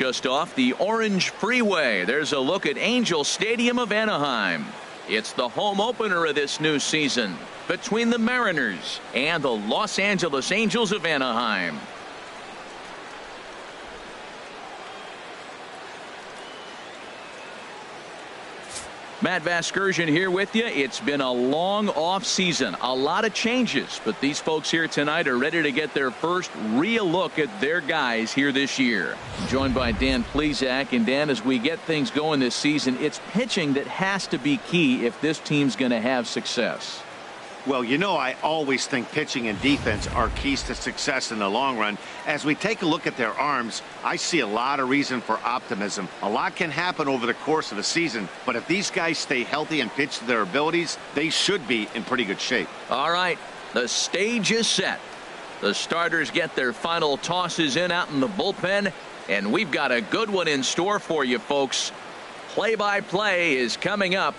Just off the Orange Freeway, there's a look at Angel Stadium of Anaheim. It's the home opener of this new season between the Mariners and the Los Angeles Angels of Anaheim. Matt Vasgersian here with you. It's been a long off season, a lot of changes, but these folks here tonight are ready to get their first real look at their guys here this year. Joined by Dan Plesac. And Dan, as we get things going this season, it's pitching that has to be key if this team's going to have success. Well, you know, I always think pitching and defense are keys to success in the long run. As we take a look at their arms, I see a lot of reason for optimism. A lot can happen over the course of a season, but if these guys stay healthy and pitch to their abilities, they should be in pretty good shape. All right, the stage is set. The starters get their final tosses in out in the bullpen, and we've got a good one in store for you folks. Play-by-play is coming up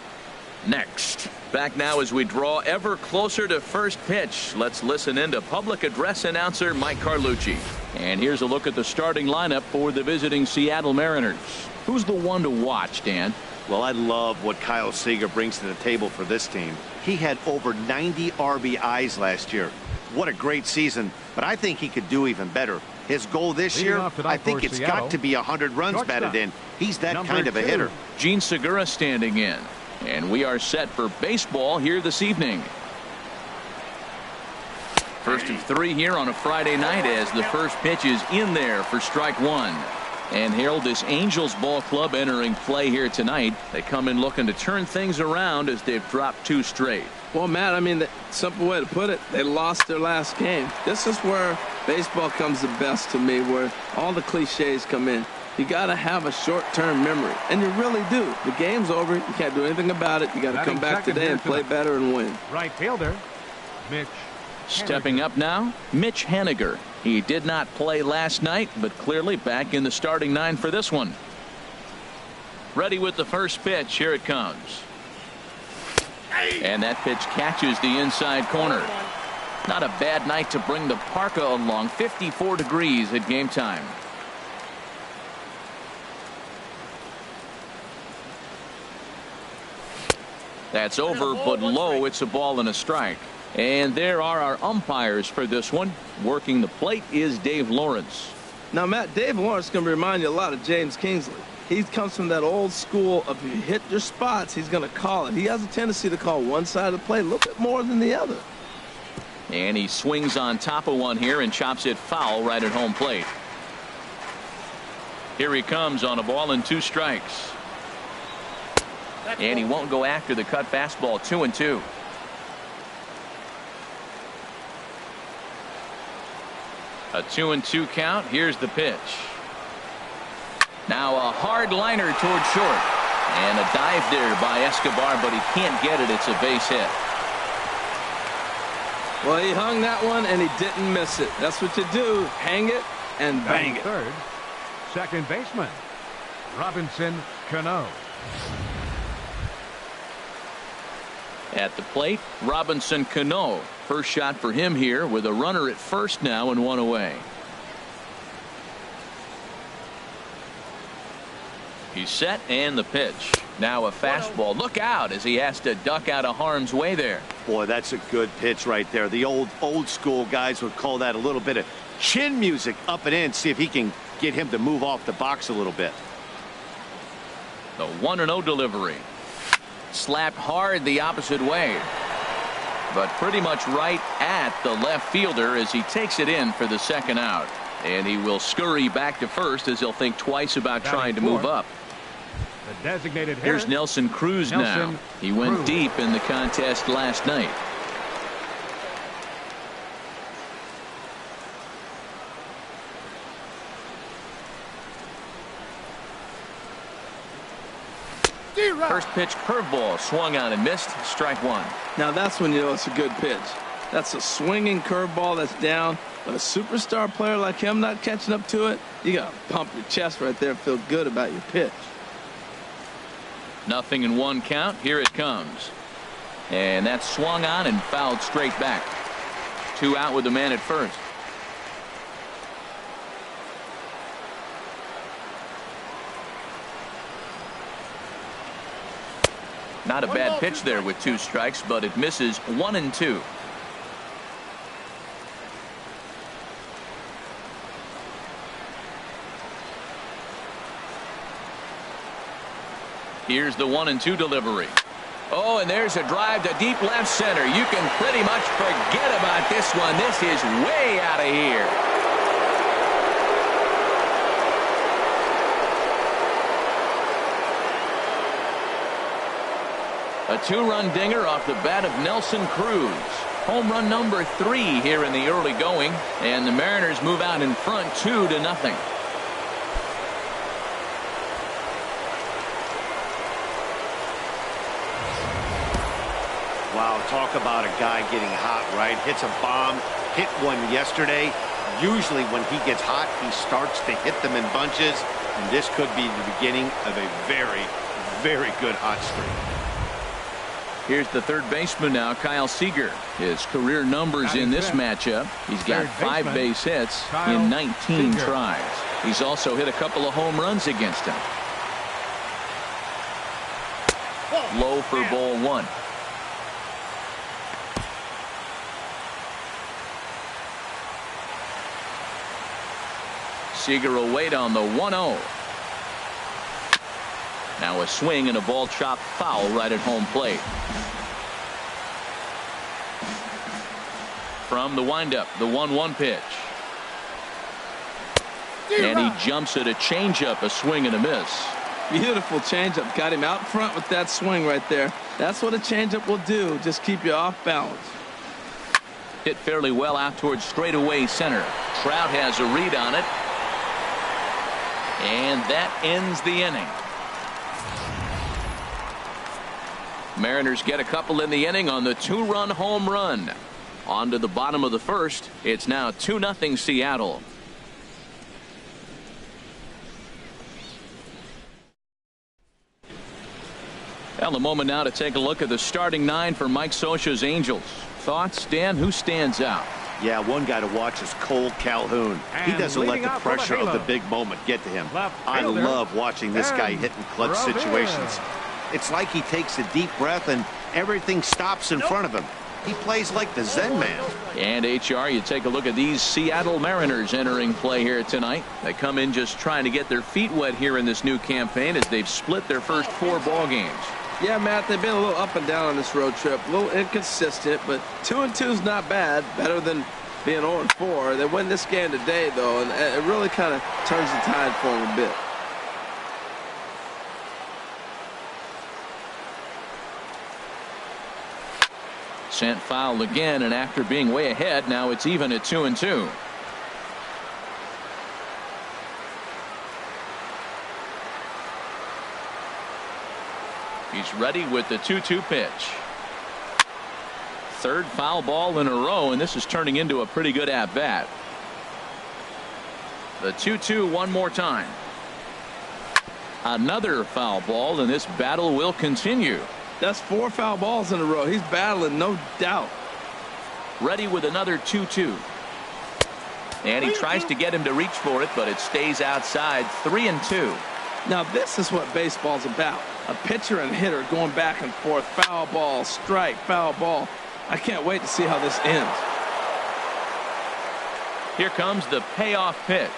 next. Back now as we draw ever closer to first pitch. Let's listen in to public address announcer Mike Carlucci. And here's a look at the starting lineup for the visiting Seattle Mariners. Who's the one to watch, Dan? Well, I love what Kyle Seager brings to the table for this team. He had over 90 RBIs last year. What a great season, but I think he could do even better. His goal this year, I think it's got to be 100 runs batted in. He's that kind of a hitter. Gene Segura standing in. And we are set for baseball here this evening. First of 3 here on a Friday night as the first pitch is in there for strike one. And Harold, this Angels ball club entering play here tonight. They come in looking to turn things around as they've dropped 2 straight. Well, Matt, I mean, the simple way to put it, they lost their last game. This is where baseball comes the best to me, where all the cliches come in. You got to have a short-term memory, and you really do. The game's over. You can't do anything about it. You got to come back today and play better and win. Right fielder, Mitch. Stepping up now, Mitch Haniger. He did not play last night, but clearly back in the starting 9 for this one. Ready with the first pitch. Here it comes. And that pitch catches the inside corner. Not a bad night to bring the parka along. 54 degrees at game time. That's over, but low. It's a ball and a strike. And there are our umpires for this one. Working the plate is Dave Lawrence. Now, Matt, Dave Lawrence is going to remind you a lot of James Kingsley. He comes from that old school of if you hit your spots, he's going to call it. He has a tendency to call one side of the plate a little bit more than the other. And he swings on top of one here and chops it foul right at home plate. Here he comes on a ball and 2 strikes. And he won't go after the cut fastball. 2-2. A 2-2 count. Here's the pitch. Now a hard liner toward short. And a dive there by Escobar, but he can't get it. It's a base hit. Well, he hung that one and he didn't miss it. That's what you do. Hang it and bang it. Third, second baseman, Robinson Cano. At the plate, Robinson Cano. First shot for him here with a runner at first now and 1 away. He's set and the pitch. Now a fastball. Look out as he has to duck out of harm's way there. Boy, that's a good pitch right there. The old school guys would call that a little bit of chin music up and in. See if he can get him to move off the box a little bit. The 1-0 delivery. Slapped hard the opposite way, but pretty much right at the left fielder as he takes it in for the second out. And he will scurry back to first as he'll think twice about trying to move up. The designated hitter. Here's Nelson Cruz now. He went deep in the contest last night. First pitch curveball swung on and missed. Strike one. Now that's when you know it's a good pitch. That's a swinging curveball that's down. But a superstar player like him not catching up to it, you got to pump your chest right there and feel good about your pitch. 0-1 count. Here it comes. And that swung on and fouled straight back. 2 out with the man at first. Not a bad pitch there with 2 strikes, but it misses 1-2. Here's the 1-2 delivery. Oh, and there's a drive to deep left center. You can pretty much forget about this one. This is way out of here. A 2-run dinger off the bat of Nelson Cruz. Home run number 3 here in the early going, and the Mariners move out in front 2-0. Wow, talk about a guy getting hot, right? Hits a bomb, hit one yesterday. Usually when he gets hot, he starts to hit them in bunches, and this could be the beginning of a very, very good hot streak. Here's the third baseman now, Kyle Seager. His career numbers in this matchup. He's got 5 base hits in 19 tries. He's also hit a couple of home runs against him. Low for ball 1. Seager will wait on the 1-0. Now a swing and a ball chopped foul right at home plate. From the windup, the 1-1 pitch. And he jumps at a changeup, a swing and a miss. Beautiful changeup. Got him out front with that swing right there. That's what a changeup will do. Just keep you off balance. Hit fairly well out towards straightaway center. Trout has a read on it. And that ends the inning. Mariners get a couple in the inning on the 2-run home run. On to the bottom of the first. It's now 2-0 Seattle. Well, a moment now to take a look at the starting 9 for Mike Scioscia's Angels. Thoughts, Dan? Who stands out? Yeah, one guy to watch is Cole Calhoun. He doesn't let the pressure of the big moment get to him. I love watching this guy hit in clutch situations. It's like he takes a deep breath and everything stops in front of him. He plays like the Zen man. And HR, you take a look at these Seattle Mariners entering play here tonight. They come in just trying to get their feet wet here in this new campaign as they've split their first 4 ball games. Yeah, Matt, they've been a little up and down on this road trip, a little inconsistent, but 2-2 is not bad, better than being 0-4. They win this game today, though, and it really kind of turns the tide for them a bit. Sent foul again, and after being way ahead, now it's even at 2-2. He's ready with the 2-2 pitch. Third foul ball in a row, and this is turning into a pretty good at-bat. The 2-2 one more time. Another foul ball, and this battle will continue. That's 4 foul balls in a row. He's battling, no doubt. Ready with another 2-2. And he tries to get him to reach for it, but it stays outside. 3-2. Now this is what baseball's about. A pitcher and hitter going back and forth. Foul ball, strike, foul ball. I can't wait to see how this ends. Here comes the payoff pitch.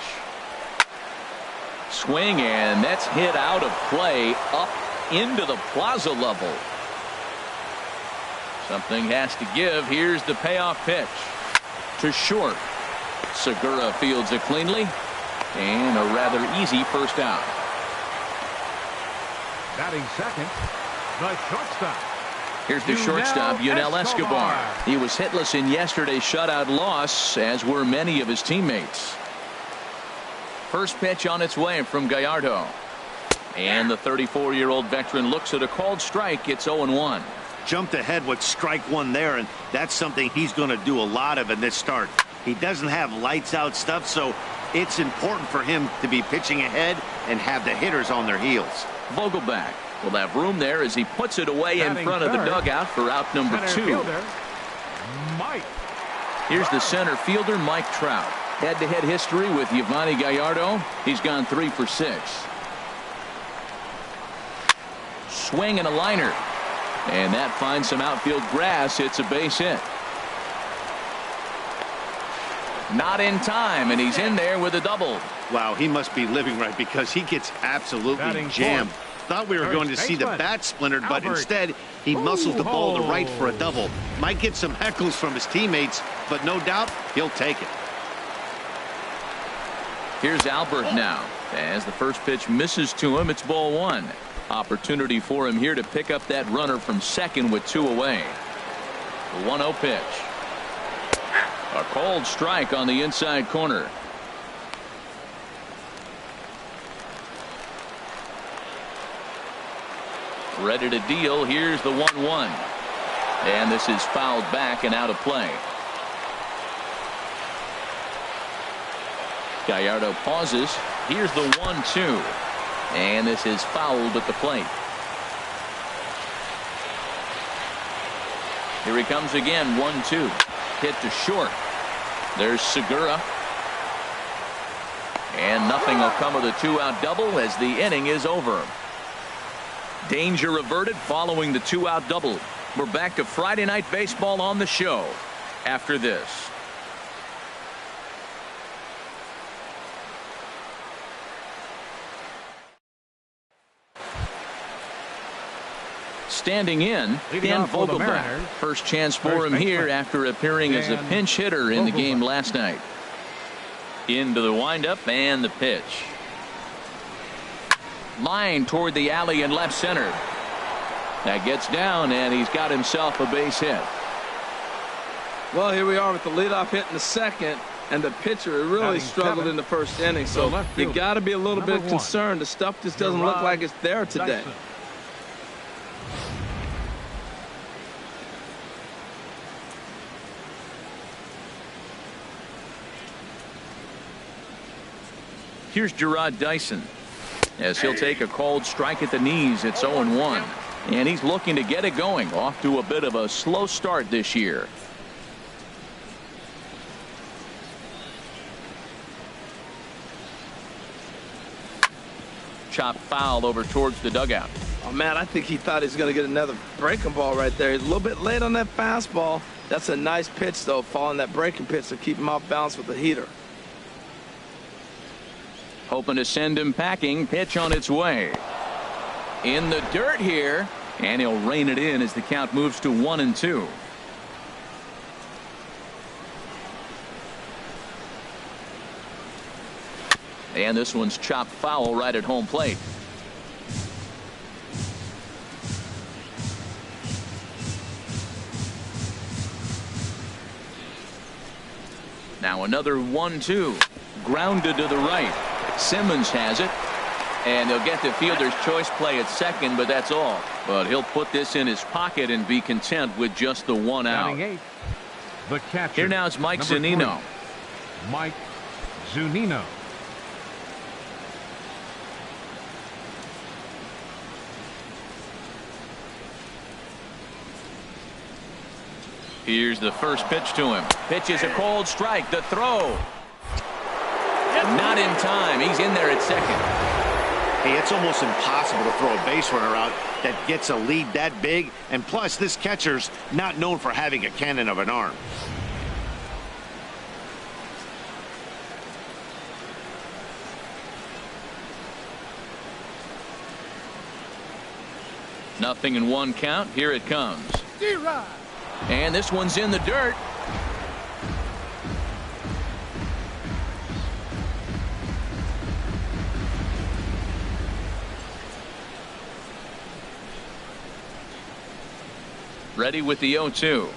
Swing, and that's hit out of play up into the plaza level. Something has to give. Here's the payoff pitch to short. Segura fields it cleanly, and a rather easy first out. Batting second, the shortstop. Here's the shortstop, Yunel Escobar. He was hitless in yesterday's shutout loss, as were many of his teammates. First pitch on its way from Gallardo. And the 34-year-old veteran looks at a called strike. It's 0-1. Jumped ahead with strike 1 there, and that's something he's going to do a lot of in this start. He doesn't have lights out stuff, so it's important for him to be pitching ahead and have the hitters on their heels. Vogelback will have room there as he puts it away in front of the dugout for out number 2. Mike. Here's the center fielder, Mike Trout. Head-to-head history with Yovani Gallardo. He's gone 3 for 6. Swing and a liner. And that finds some outfield grass. It's a base hit. Not in time, and he's in there with a double. Wow, he must be living right because he gets absolutely jammed. Thought we were going to see the bat splintered, but instead he muscles the ball to right for a double. Might get some heckles from his teammates, but no doubt he'll take it. Here's Albert now. As the first pitch misses to him, it's ball one. Opportunity for him here to pick up that runner from second with 2 away. The 1-0 pitch. A cold strike on the inside corner. Ready to deal. Here's the 1-1. And this is fouled back and out of play. Gallardo pauses. Here's the 1-2. And this is fouled at the plate. Here he comes again. 1-2. Hit to short. There's Segura. And nothing will come of the 2-out double as the inning is over. Danger averted following the 2-out double. We're back to Friday Night Baseball on the show after this. Standing in, Dan Vogelbach. First chance for him here after appearing as a pinch hitter in the game last night. Into the windup and the pitch. Line toward the alley in left center. That gets down, and he's got himself a base hit. Well, here we are with the leadoff hit in the second, and the pitcher really struggled in the first inning. So you got to be a little bit concerned. The stuff just doesn't look like it's there today. Here's Gerard Dyson as he'll take a cold strike at the knees. It's 0-1, and he's looking to get it going. Off to a bit of a slow start this year. Chop foul over towards the dugout. Oh man, I think he thought he was going to get another breaking ball right there. He's a little bit late on that fastball. That's a nice pitch though, following that breaking pitch to keep him off balance with the heater. Hoping to send him packing. Pitch on its way. In the dirt here, and he'll rein it in as the count moves to 1-2. And this one's chopped foul right at home plate. Now another 1-2. Grounded to the right. Simmons has it, and he'll get the fielder's choice play at second, but that's all. But he'll put this in his pocket and be content with just the 1 out. The catcher, here now is Mike Zunino. Mike Zunino. Here's the first pitch to him. Pitch is a cold strike. The throw. Not in time. He's in there at second. Hey, it's almost impossible to throw a base runner out that gets a lead that big. And plus, this catcher's not known for having a cannon of an arm. Nothing in 1 count. Here it comes. And this one's in the dirt. Ready with the 0-2.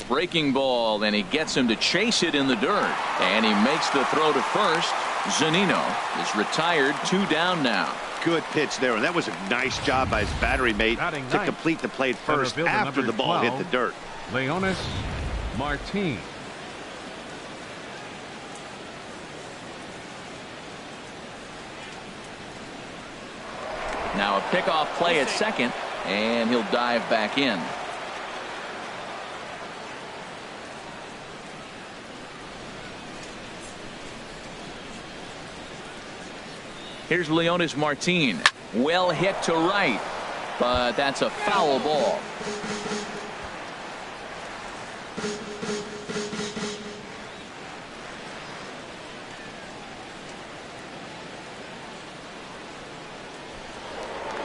Breaking ball, and he gets him to chase it in the dirt. And he makes the throw to first. Zunino is retired. 2 down now. Good pitch there, and that was a nice job by his battery mate to complete the play first after the ball hit the dirt. Leonis Martin. Now a pickoff play at second, and he'll dive back in. Here's Leonis Martin. Well hit to right. but that's a foul ball.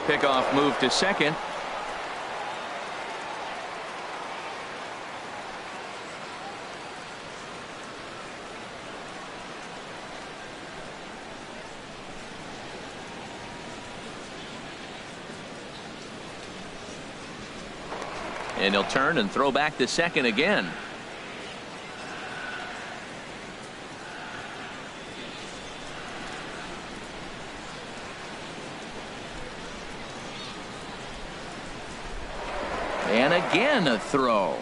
Pickoff move to second. And he'll turn and throw back to second again. And again a throw.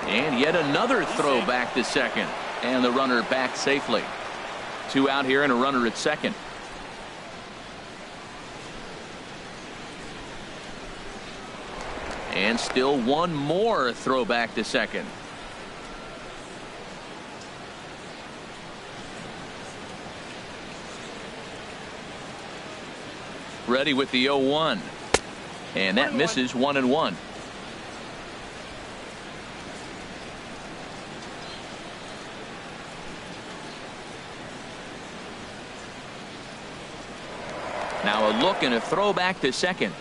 And yet another throw back to second. And the runner back safely. 2 out here and a runner at second. And still one more throw back to second. Ready with the 0-1. And that misses 1-1. Now a look and a throw back to second.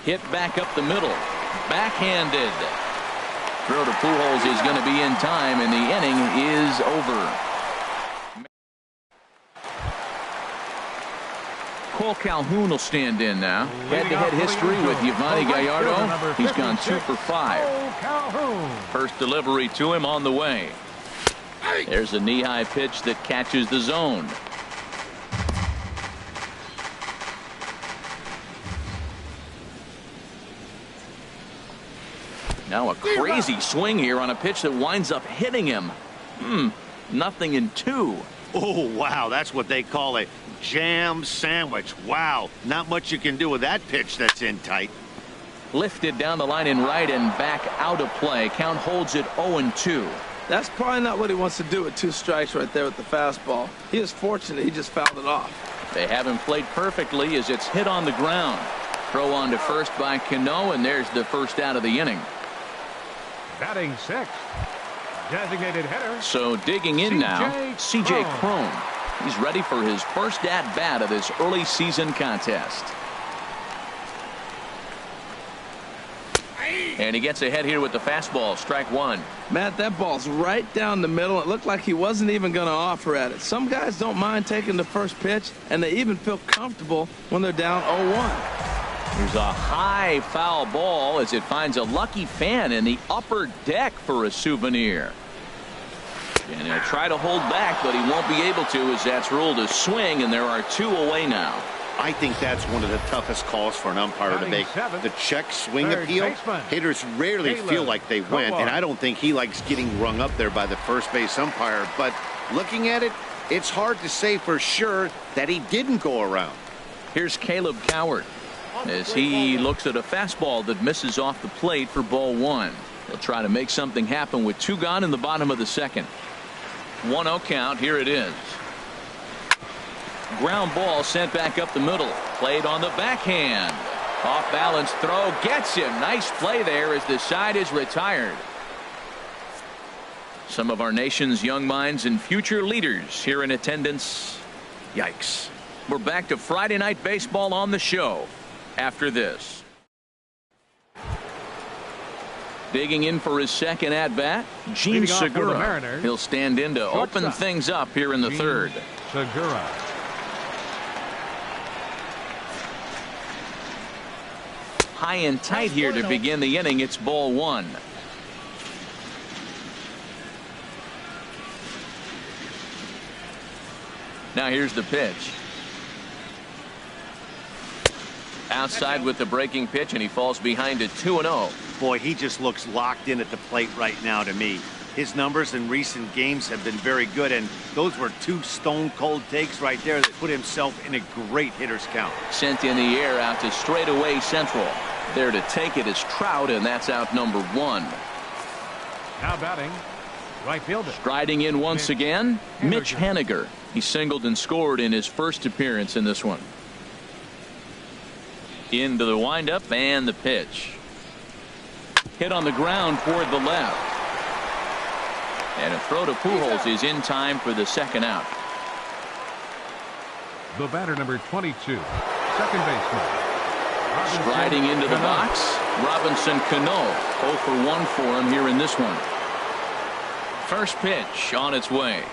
Hit back up the middle. Backhanded. Throw to Pujols is going to be in time, and the inning is over. Cole Calhoun will stand in now. Head-to-head history with Yovani Gallardo. He's gone 2 for 5. First delivery to him on the way. There's a knee-high pitch that catches the zone. Now a crazy swing here on a pitch that winds up hitting him. Nothing in 2. Oh, wow. That's what they call a jam sandwich. Wow. Not much you can do with that pitch that's in tight. Lifted down the line in right and back out of play. Count holds it 0-2. That's probably not what he wants to do with 2 strikes right there with the fastball. He is fortunate he just fouled it off. They haven't played perfectly as it's hit on the ground. Throw on to first by Cano, and there's the first out of the inning. Batting 6th. Designated hitter. So digging in now, C.J. Cron. He's ready for his first at-bat of this early season contest. And he gets ahead here with the fastball. Strike 1. Matt, that ball's right down the middle. It looked like he wasn't even going to offer at it. Some guys don't mind taking the first pitch, and they even feel comfortable when they're down 0-1. Here's a high foul ball as it finds a lucky fan in the upper deck for a souvenir. And he'll try to hold back, but he won't be able to as that's ruled a swing, and there are 2 away now. I think that's one of the toughest calls for an umpire to make. The check swing appeal. Hitters rarely feel like they went, and I don't think he likes getting rung up there by the first base umpire. But looking at it, it's hard to say for sure that he didn't go around. Here's Caleb Coward as he looks at a fastball that misses off the plate for ball 1. He'll try to make something happen with 2 gone in the bottom of the second. 1-0 count. Here it is. Ground ball sent back up the middle. Played on the backhand. Off balance throw gets him. Nice play there as the side is retired. Some of our nation's young minds and future leaders here in attendance. Yikes. We're back to Friday Night Baseball on the show after this. Digging in for his second at-bat, Gene Segura. He'll stand in to open things up here in the third. Segura. High and tight here to begin the inning. It's ball 1. Now here's the pitch. Outside with the breaking pitch, and he falls behind it 2-0. Boy, he just looks locked in at the plate right now to me. His numbers in recent games have been very good, and those were two stone-cold takes right there that put himself in a great hitter's count. Sent in the air out to straightaway central. There to take it is Trout, and that's out number 1. Now batting, right fielder. Striding in once again, Mitch Haniger. He singled and scored in his first appearance in this one. Into the windup and the pitch. Hit on the ground toward the left. And a throw to Pujols is in time for the second out. The batter, number 22, second baseman. Striding into the box, Robinson Cano. 0 for 1 for him here in this one. First pitch on its way.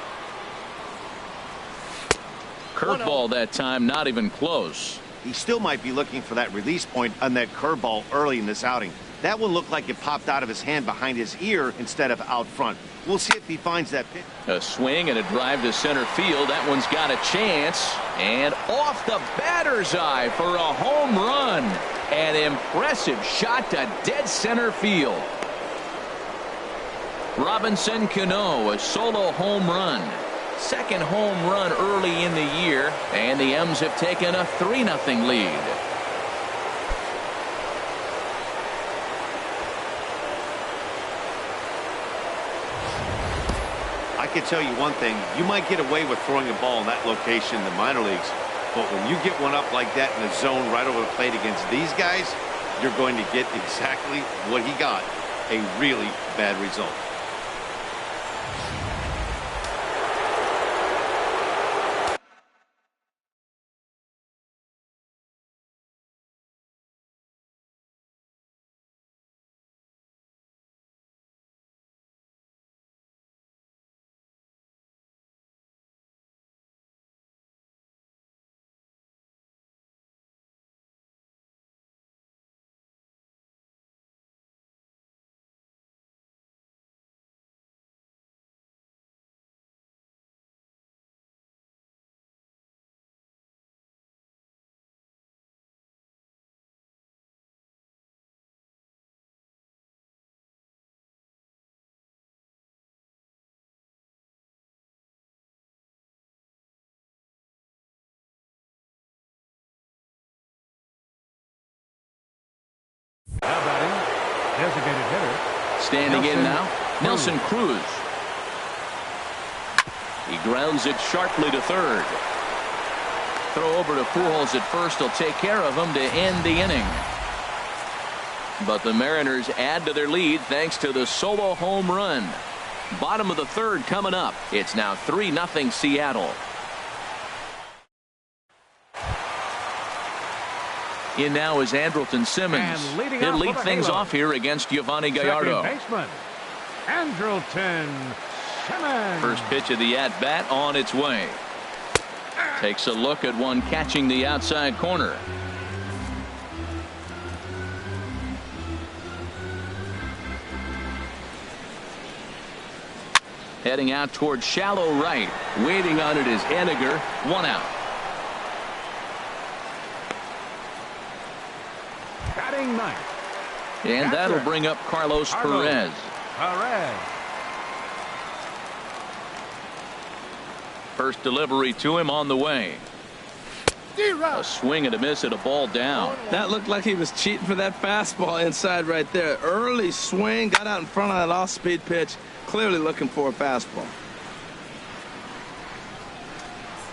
Curveball that time, not even close. He still might be looking for that release point on that curveball early in this outing. That one looked like it popped out of his hand behind his ear instead of out front. We'll see if he finds that pitch. A swing and a drive to center field. That one's got a chance. And off the batter's eye for a home run. An impressive shot to dead center field. Robinson Cano, a solo home run. Second home run early in the year. And the M's have taken a 3-0 lead. I can tell you one thing, you might get away with throwing a ball in that location in the minor leagues, but when you get one up like that in the zone right over the plate against these guys, you're going to get exactly what he got, a really bad result. Now batting, designated hitter. Standing in now, Nelson Cruz. He grounds it sharply to third. Throw over to Pujols at first. He'll take care of him to end the inning. But the Mariners add to their lead thanks to the solo home run. Bottom of the third coming up. It's now 3-0 Seattle. In now is Andrelton Simmons. He'll lead things off here against Giovanni Gallardo. Second baseman, Andrelton Simmons. First pitch of the at-bat on its way. Takes a look at one catching the outside corner. Heading out toward shallow right. Waiting on it is Haniger. 1 out. Batting ninth. And that'll bring up Carlos Perez. First delivery to him on the way. A swing and a miss at a ball down. That looked like he was cheating for that fastball inside right there. Early swing, got out in front of that off-speed pitch. Clearly looking for a fastball.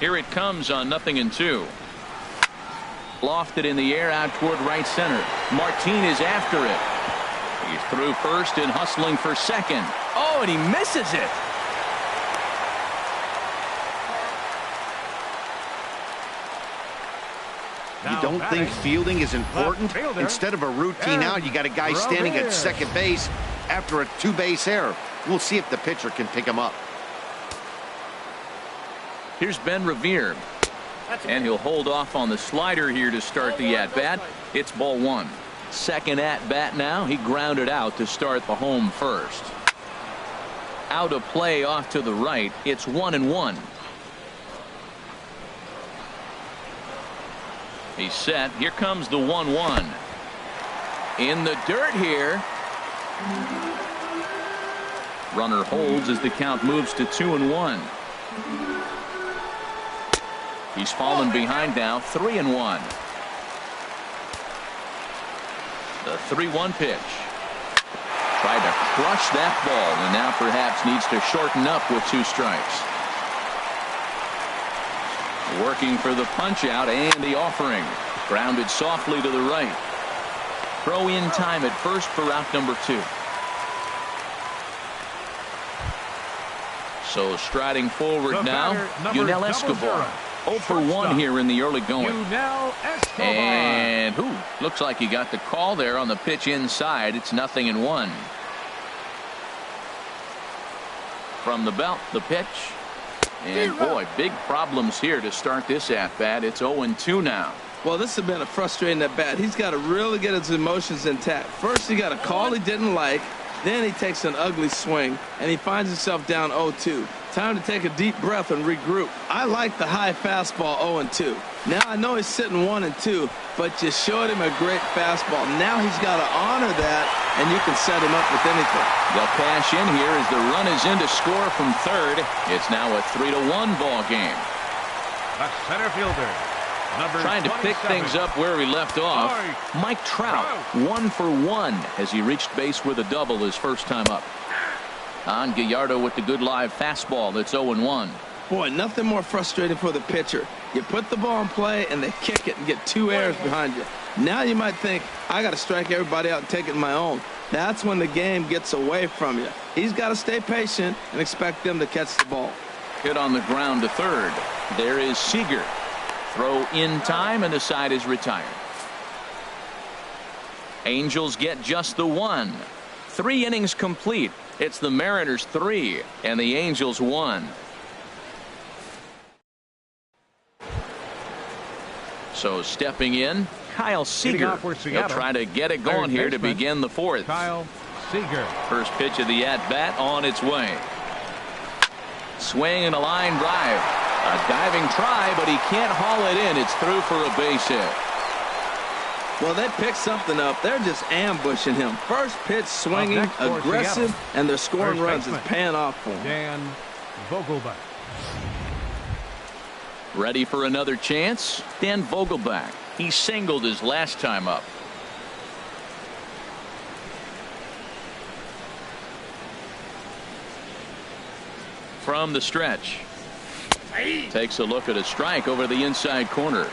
Here it comes on 0-2. Lofted in the air out toward right center. Martinez after it. He's through first and hustling for second. Oh, and he misses it. You don't think fielding is important? Instead of a routine out, you got a guy standing at second base after a 2-base error. We'll see if the pitcher can pick him up. Here's Ben Revere. And he'll hold off on the slider here to start the at-bat. It's ball 1. Second at-bat now. He grounded out to start the home first. Out of play off to the right. It's 1-1. He's set. Here comes the 1-1. In the dirt here. Runner holds as the count moves to 2-1. He's fallen behind now, 3-1. The 3-1 pitch. Tried to crush that ball and now perhaps needs to shorten up with 2 strikes. Working for the punch out and the offering. Grounded softly to the right. Throw in time at first for out number 2. So striding forward now, Yunel Escobar. 0 for 1 here in the early going. And looks like he got the call there on the pitch inside. It's 0-1. From the belt, the pitch. And boy, big problems here to start this at bat. It's 0-2 now. Well, this has been a frustrating at bat. He's got to really get his emotions intact. First, he got a call he didn't like. Then he takes an ugly swing, and he finds himself down 0-2. Time to take a deep breath and regroup. I like the high fastball 0-2. Now I know he's sitting 1-2, but you showed him a great fastball. Now he's got to honor that, and you can set him up with anything. They'll cash in here as the run is in to score from third. It's now a 3-1 ball game. The center fielder, trying to pick things up where he left off. Mike Trout, 1 for 1 as he reached base with a double his first time up. On Gallardo with the good live fastball. That's 0-1. Boy, nothing more frustrating for the pitcher. You put the ball in play and they kick it and get 2 errors behind you. Now you might think, I got to strike everybody out and take it my own. That's when the game gets away from you. He's got to stay patient and expect them to catch the ball. Hit on the ground to third. There is Seager. Throw in time and the side is retired. Angels get just the 1. 3 innings complete. It's the Mariners 3 and the Angels 1. So stepping in, Kyle Seager. He'll try to get it going here to begin the 4th. Kyle Seager. First pitch of the at-bat on its way. Swing and a line drive. A diving try, but he can't haul it in. It's through for a base hit. Well, they picked something up. They're just ambushing him. First pitch swinging, aggressive, and they're scoring runs. It's paying off for him. Dan Vogelbach. Ready for another chance? Dan Vogelbach. He singled his last time up. From the stretch. Takes a look at a strike over the inside corner.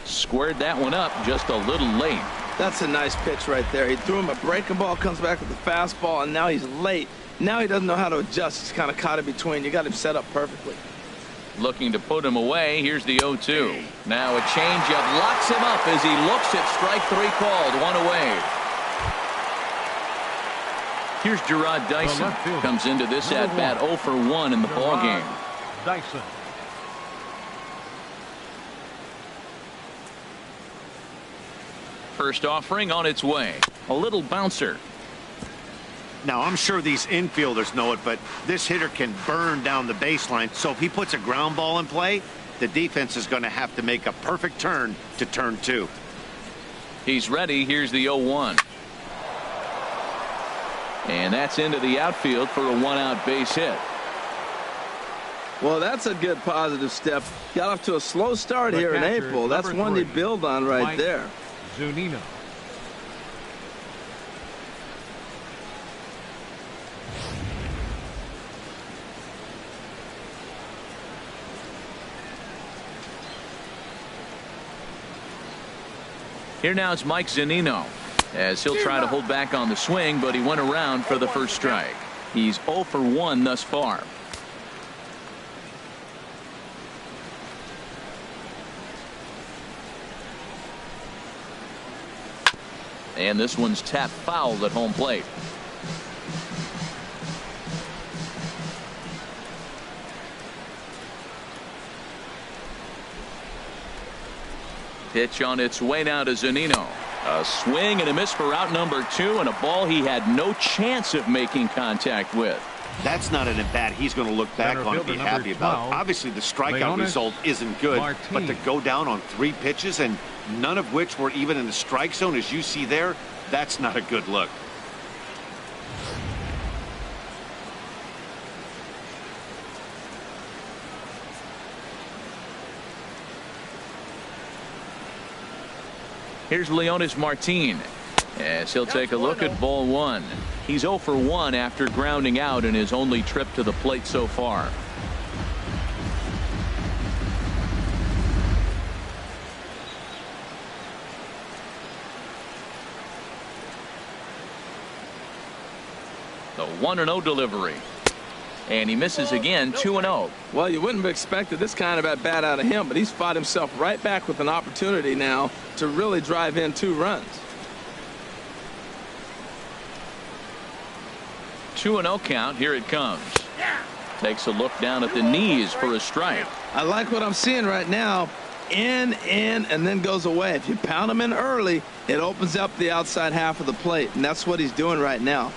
Squared that one up just a little late. That's a nice pitch right there. He threw him a breaking ball, comes back with the fastball, and now he's late. Now he doesn't know how to adjust. He's kind of caught in between. You got him set up perfectly. Looking to put him away. Here's the 0-2. Now a changeup locks him up as he looks at strike 3 called. 1 away. Here's Gerard Dyson. Comes into this at bat 0 for 1 in the ball game. Dyson. First offering on its way. A little bouncer. Now, I'm sure these infielders know it, but this hitter can burn down the baseline. So if he puts a ground ball in play, the defense is going to have to make a perfect turn to turn 2. He's ready. Here's the 0-1. And that's into the outfield for a 1-out base hit. Well, that's a good positive step. Got off to a slow start here in April. That's one you build on right there. Zunino. Here now is Mike Zunino as he'll try to hold back on the swing, but he went around for the first strike. He's 0 for 1 thus far. And this one's tapped foul at home plate. Pitch on its way now to Zunino. A swing and a miss for out number 2, and a ball he had no chance of making contact with. That's not an at-bat he's going to look back on and be happy about. Obviously, the strikeout result isn't good, but to go down on 3 pitches and none of which were even in the strike zone, as you see there, that's not a good look. Here's Leonis Martin as he'll take a look at ball 1. He's 0 for 1 after grounding out in his only trip to the plate so far. The 1-0 delivery. And he misses again, 2-0. Well, you wouldn't have expected this kind of at bat out of him, but he's fought himself right back with an opportunity now to really drive in 2 runs. 2-0 count. Here it comes. Takes a look down at the knees for a strike. I like what I'm seeing right now. In, and then goes away. If you pound him in early, it opens up the outside half of the plate, and that's what he's doing right now.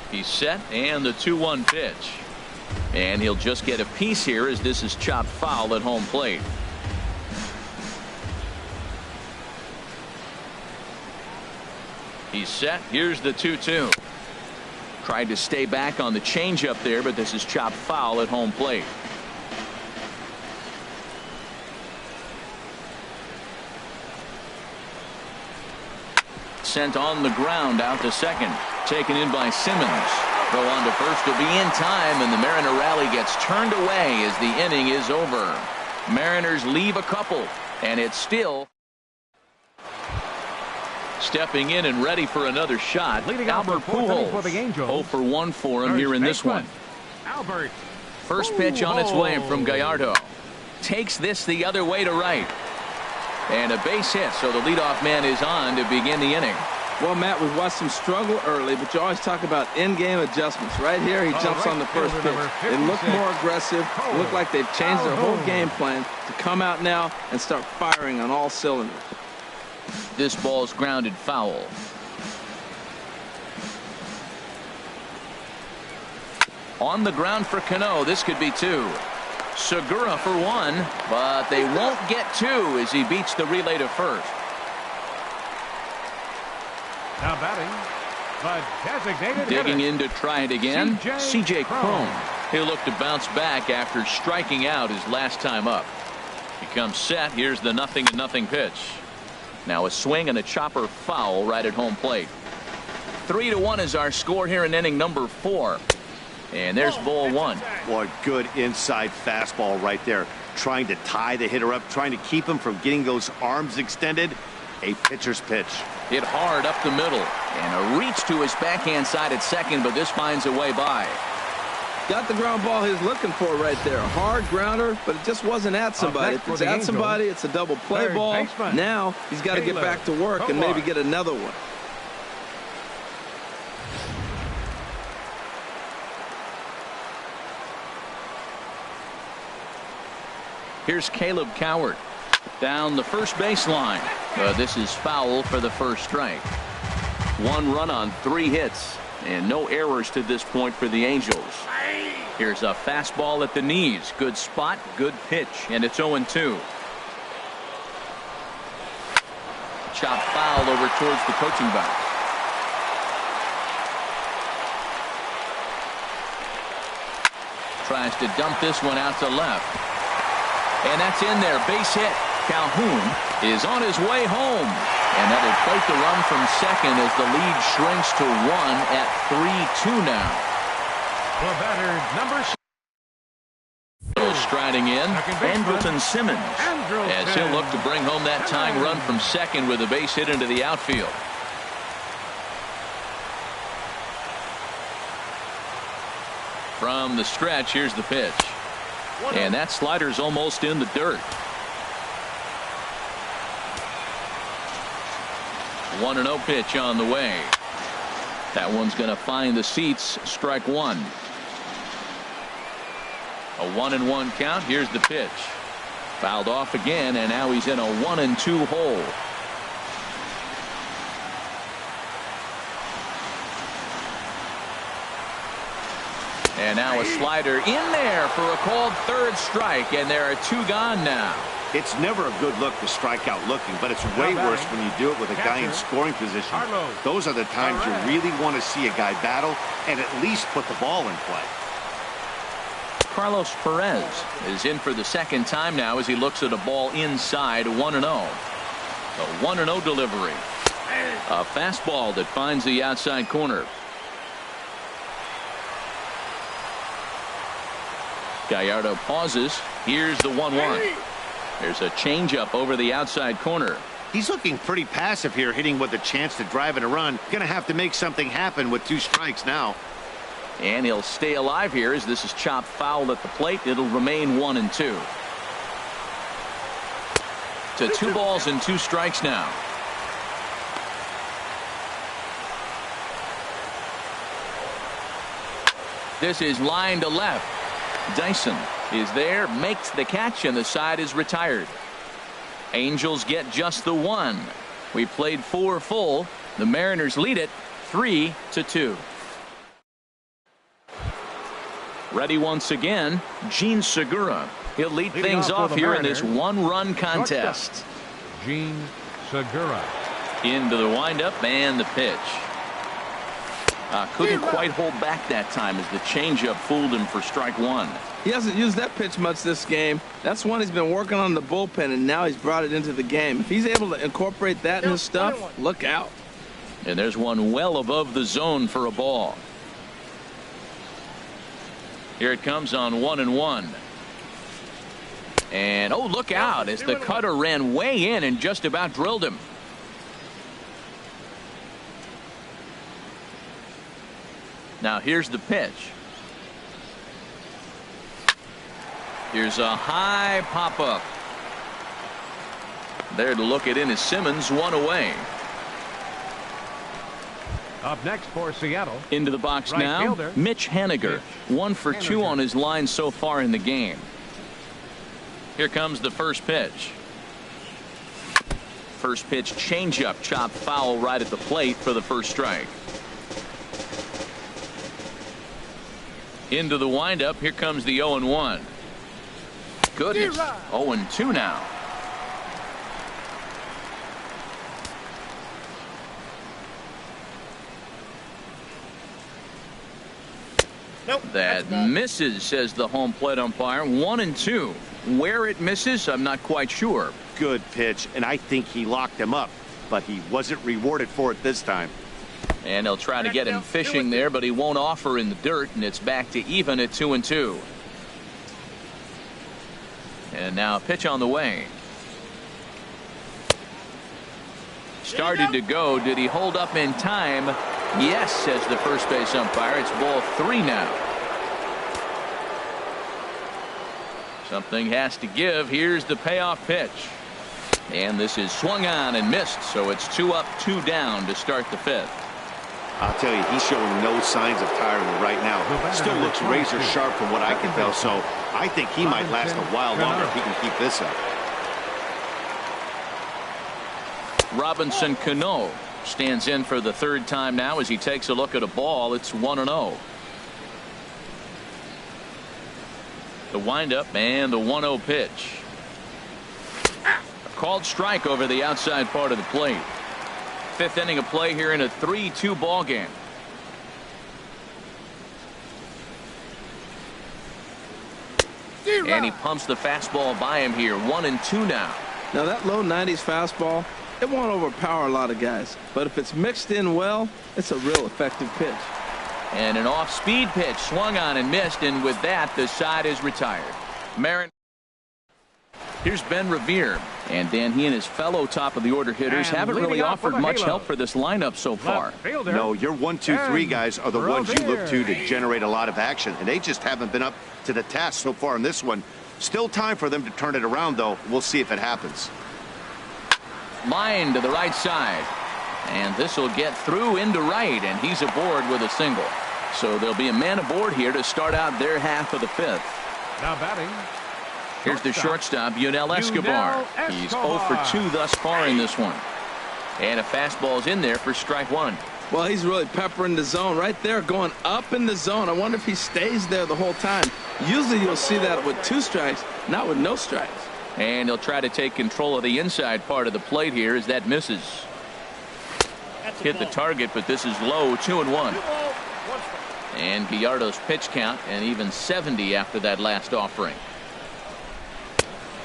He's set, and the 2-1 pitch. And he'll just get a piece here as this is chopped foul at home plate. He's set. Here's the 2-2. Tried to stay back on the changeup there, but this is chopped foul at home plate. Sent on the ground out to second. Taken in by Simmons. Throw on to first to be in time, and the Mariner rally gets turned away as the inning is over. Mariners leave a couple, and it's still stepping in and ready for another shot. Albert Pujols. 0 for 1 for him here in this one. Albert. First pitch on its way from Gallardo. Takes this the other way to right. And a base hit, so the leadoff man is on to begin the inning. Well, Matt, we've watched him struggle early, but you always talk about in-game adjustments. Right here, he jumps on the first pitch. They look more aggressive. It look like they've changed their whole game plan to come out now and start firing on all cylinders. This ball's grounded foul. On the ground for Cano. This could be 2. Segura for 1, but they won't get 2 as he beats the relay to first. Now batting, the designated Digging hitter. in to try it again. C.J. Cron. He'll look to bounce back after striking out his last time up. He comes set. Here's the 0-0 pitch. Now a swing and a chopper foul right at home plate. 3-1 is our score here in inning number 4. And there's ball 1. Boy, good inside fastball right there. Trying to tie the hitter up, trying to keep him from getting those arms extended. A pitcher's pitch. Hit hard up the middle. And a reach to his backhand side at second, but this finds a way by. Got the ground ball he's looking for right there. A hard grounder, but it just wasn't at somebody. If it's at somebody, it's a double play ball. Now he's got to get back to work and maybe get another one. Here's Caleb Coward down the first baseline. This is foul for the first strike. 1 run on 3 hits and no errors to this point for the Angels. Here's a fastball at the knees. Good spot, good pitch, and it's 0-2. Chop foul over towards the coaching box. Tries to dump this one out to left. And that's in there. Base hit. Calhoun is on his way home. And that'll plate the run from second as the lead shrinks to 1 at 3-2 now. The batter, number 6. Striding in, Andrelton Simmons. As he'll look to bring home that tying run from second with a base hit into the outfield. From the stretch, here's the pitch. And that slider's almost in the dirt. 1-0 pitch on the way. That one's going to find the seats. Strike 1. A 1-1 count. Here's the pitch. Fouled off again, and now he's in a 1-2 hole. And now a slider in there for a called third strike, and there are 2 gone now. It's never a good look to strike out looking, but it's way worse when you do it with a guy in scoring position. Those are the times you really want to see a guy battle and at least put the ball in play. Carlos Perez is in for the second time now as he looks at a ball inside 1-0. A 1-0 delivery. A fastball that finds the outside corner. Gallardo pauses. Here's the 1-1. There's a changeup over the outside corner. He's looking pretty passive here, hitting with a chance to drive in a run. Going to have to make something happen with 2 strikes now. And he'll stay alive here as this is chopped foul at the plate. It'll remain 1-2. To 2 balls and 2 strikes now. This is line to left. Dyson is there, makes the catch, and the side is retired. Angels get just the 1. We played 4 full. The Mariners lead it 3-2. Ready once again, Gene Segura. He'll lead things off here in this 1-run contest. Gene Segura. Into the windup and the pitch. Couldn't quite hold back that time as the changeup fooled him for strike 1. He hasn't used that pitch much this game. That's one he's been working on the bullpen, and now he's brought it into the game. If he's able to incorporate that in his stuff, look out. And there's one well above the zone for a ball. Here it comes on 1-1. And oh, look out as the cutter ran way in and just about drilled him. Now here's the pitch. Here's a high pop-up. There to look it in is Simmons, 1 away. Up next for Seattle. Into the box right now, fielder, Mitch Haniger. 1 for 2 on his line so far in the game. Here comes the first pitch. First pitch changeup, chopped foul right at the plate for the first strike. Into the windup. Here comes the 0-1. Goodness. 0-2 now. Nope, that misses, says the home plate umpire. 1-2. Where it misses, I'm not quite sure. Good pitch, and I think he locked him up, but he wasn't rewarded for it this time. And they'll try to get him fishing there, but he won't offer in the dirt, and it's back to even at 2-2. And now a pitch on the way. Started to go. Did he hold up in time? Yes, says the first base umpire. It's ball 3 now. Something has to give. Here's the payoff pitch. And this is swung on and missed, so it's 2 up, 2 down to start the 5th. I'll tell you, he's showing no signs of tiring right now. Still looks razor sharp from what I can tell, so I think he might last a while longer if he can keep this up. Robinson Cano stands in for the 3rd time now as he takes a look at a ball. It's 1-0. The windup and the 1-0 pitch. A called strike over the outside part of the plate. 5th inning of play here in a 3-2 ball game. And he pumps the fastball by him here. 1-2 now. Now that low 90s fastball, it won't overpower a lot of guys, but if it's mixed in well, it's a real effective pitch. And an off-speed pitch swung on and missed, and with that the side is retired. Marin. Here's Ben Revere, and Dan, he and his fellow top of the order hitters haven't really offered much help for this lineup so far. No, your 1, 2, 3 guys are the ones you look to generate a lot of action, and they just haven't been up to the task so far in this one. Still time for them to turn it around, though. We'll see if it happens. Line to the right side, and this will get through into right, and he's aboard with a single. So there'll be a man aboard here to start out their half of the 5th. Now batting. Here's the shortstop, Yunel Escobar. He's 0 for 2 thus far in this one. And a fastball's in there for strike 1. Well, he's really peppering the zone right there, going up in the zone. I wonder if he stays there the whole time. Usually you'll see that with 2 strikes, not with no strikes. And he'll try to take control of the inside part of the plate here as that misses. Hit the target, but this is low, 2-1. And Gallardo's pitch count, and even 70 after that last offering.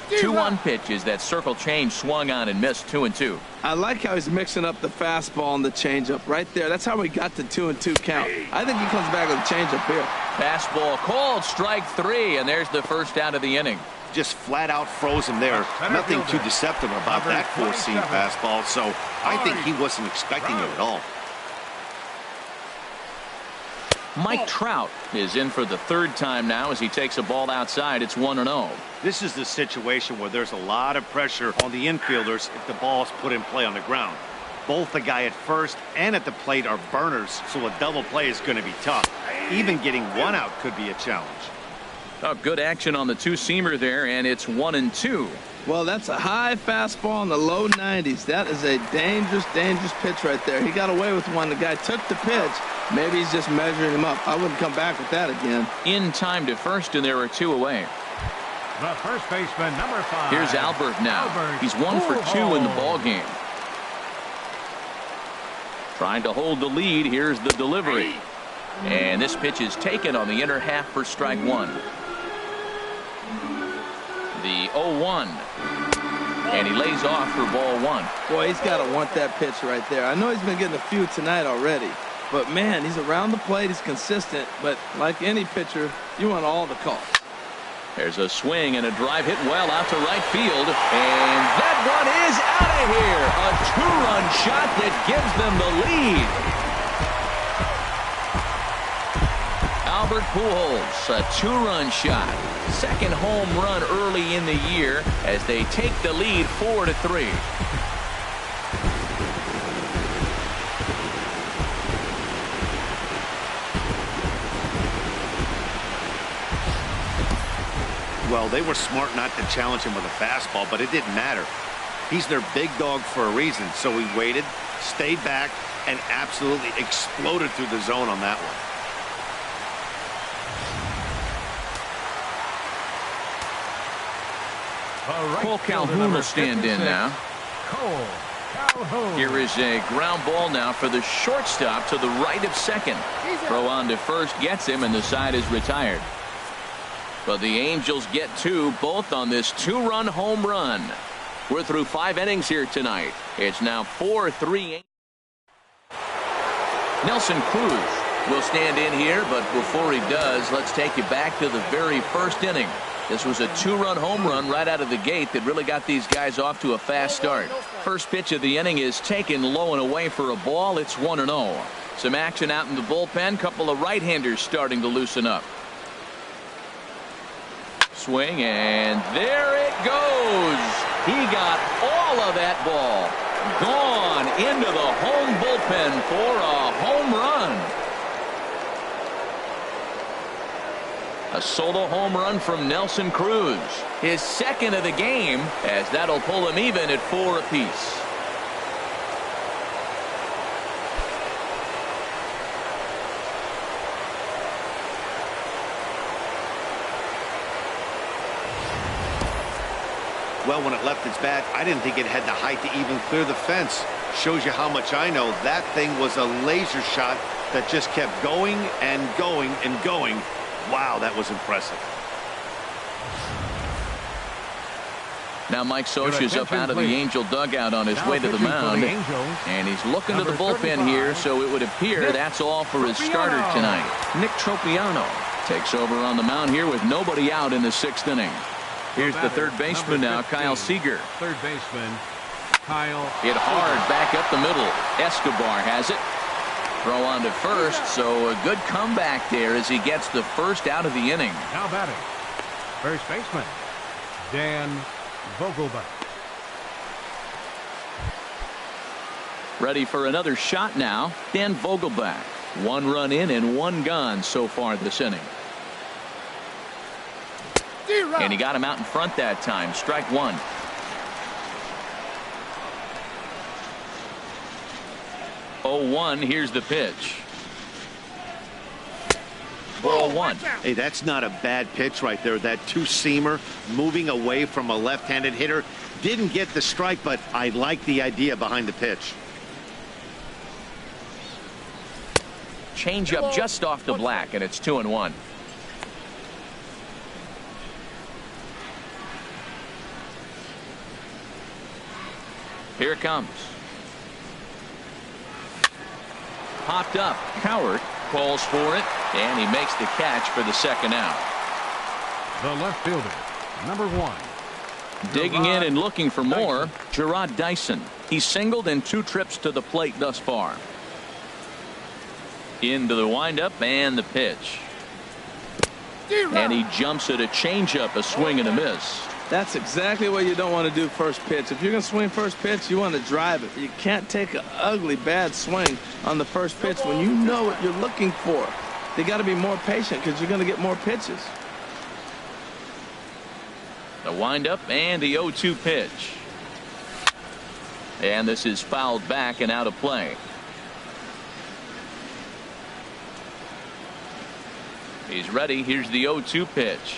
2-1 pitches. That circle change swung on and missed, 2-2. I like how he's mixing up the fastball and the changeup right there. That's how we got the 2-2 count. I think he comes back with a changeup here. Fastball called, strike 3, and there's the first out of the inning. Just flat out froze him there. Nothing too deceptive about that four-seam fastball, so I think he wasn't expecting it at all. Mike Trout is in for the 3rd time now as he takes a ball outside. It's 1-0. This is the situation where there's a lot of pressure on the infielders if the ball is put in play on the ground. Both the guy at first and at the plate are burners, so a double play is going to be tough. Even getting 1 out could be a challenge. Oh, good action on the 2-seamer there, and it's 1-2. Well, that's a high fastball in the low 90s. That is a dangerous, dangerous pitch right there. He got away with one. The guy took the pitch. Maybe he's just measuring him up. I wouldn't come back with that again. In time to first, and there are 2 away. The first baseman, number 5. Here's Albert now. He's 1 for 2 in the ball game. Trying to hold the lead. Here's the delivery. And this pitch is taken on the inner half for strike 1. The 0-1. And he lays off for ball 1. Boy, he's got to want that pitch right there. I know he's been getting a few tonight already. But, man, he's around the plate. He's consistent. But like any pitcher, you want all the calls. There's a swing and a drive hit well out to right field. And that one is out of here. A 2-run shot that gives them the lead. Albert Pujols, a 2-run shot. 2nd home run early in the year as they take the lead 4-3. Well, they were smart not to challenge him with a fastball, but it didn't matter. He's their big dog for a reason, so he waited, stayed back, and absolutely exploded through the zone on that one. Cole Calhoun will stand in now. Cole Calhoun. Here is a ground ball now for the shortstop to the right of second. Throw on to first gets him, and the side is retired. But the Angels get 2, both on this 2-run home run. We're through 5 innings here tonight. It's now 4-3. Nelson Cruz will stand in here, but before he does, let's take you back to the very first inning. This was a 2-run home run right out of the gate that really got these guys off to a fast start. First pitch of the inning is taken low and away for a ball. It's 1-0. Some action out in the bullpen. Couple of right-handers starting to loosen up. Swing, and there it goes. He got all of that ball. Gone into the home bullpen for a home run. A solo home run from Nelson Cruz. His 2nd of the game, as that'll pull him even at 4 apiece. Well, when it left its bat, I didn't think it had the height to even clear the fence. Shows you how much I know. That thing was a laser shot that just kept going and going and going. Wow, that was impressive. Now Mike Scioscia's up out of the Angel dugout on his way to the mound. And he's looking to the bullpen here, so it would appear that's all for his starter tonight. Nick Tropiano takes over on the mound here with nobody out in the 6th inning. Here's the third baseman now, Kyle Seager. Third baseman, Kyle. Hit hard back up the middle. Escobar has it. Throw on to first, so a good comeback there as he gets the first out of the inning. Now batting, first baseman, Dan Vogelbach. Ready for another shot now, Dan Vogelbach. 1 run in and 1 gone so far this inning. And he got him out in front that time. Strike 1. 0-1. Here's the pitch. Ball one. Hey, that's not a bad pitch right there. That two-seamer moving away from a left-handed hitter. Didn't get the strike, but I like the idea behind the pitch. Change up just off the black, and it's 2-1. Here it comes. Popped up. Coward calls for it, and he makes the catch for the second out. The left fielder, number 1. Digging in and looking for more, Gerard Dyson. He's singled in 2 trips to the plate thus far. Into the windup and the pitch. And he jumps at a changeup, a swing and a miss. That's exactly what you don't want to do first pitch. If you're going to swing first pitch, you want to drive it. You can't take an ugly, bad swing on the first pitch when you know what you're looking for. You got to be more patient because you're going to get more pitches. The windup and the 0-2 pitch. And this is fouled back and out of play. He's ready. Here's the 0-2 pitch.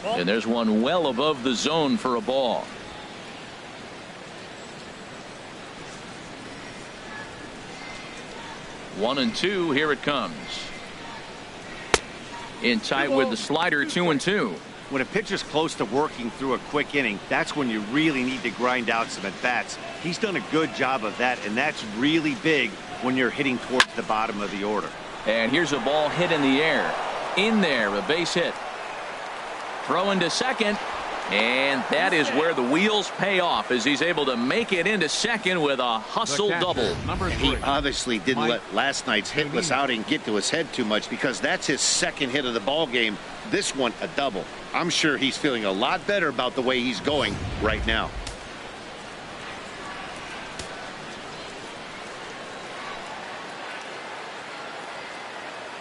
And there's one well above the zone for a ball. One and two. Here it comes. In tight with the slider. 2-2. When a pitcher's close to working through a quick inning, that's when you really need to grind out some at-bats. He's done a good job of that, and that's really big when you're hitting towards the bottom of the order. And here's a ball hit in the air. In there, a base hit. Throw into second, and that is where the wheels pay off as he's able to make it into second with a hustle double. Number 3. He obviously didn't let last night's hitless outing get to his head too much because that's his second hit of the ball game. This one a double. I'm sure he's feeling a lot better about the way he's going right now.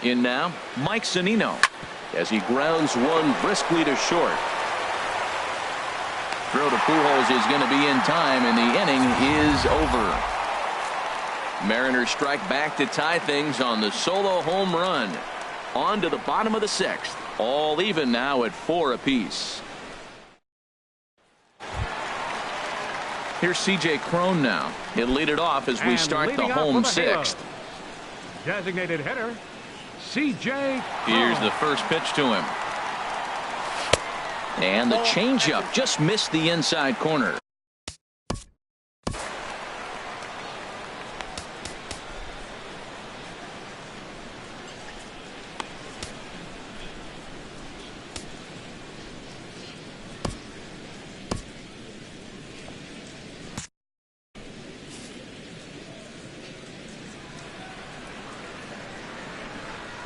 In now, Mike Zunino as he grounds one briskly to short. Throw to Pujols is going to be in time, and the inning is over. Mariners strike back to tie things on the solo home run. On to the bottom of the 6th. All even now at 4 apiece. Here's C.J. Cron now. He'll lead it off as we start the home 6th. Designated hitter, C.J. Here's the first pitch to him. And the changeup just missed the inside corner.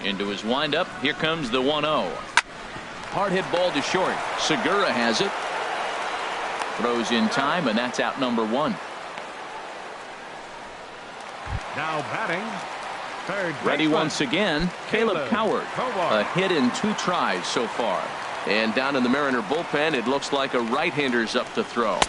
Into his windup. Here comes the 1-0. Hard hit ball to short. Segura has it. Throws in time, and that's out number 1. Now batting, third Ready baseman, once again, Caleb Coward. A hit in 2 tries so far. And down in the Mariner bullpen, it looks like a right-hander's up to throw.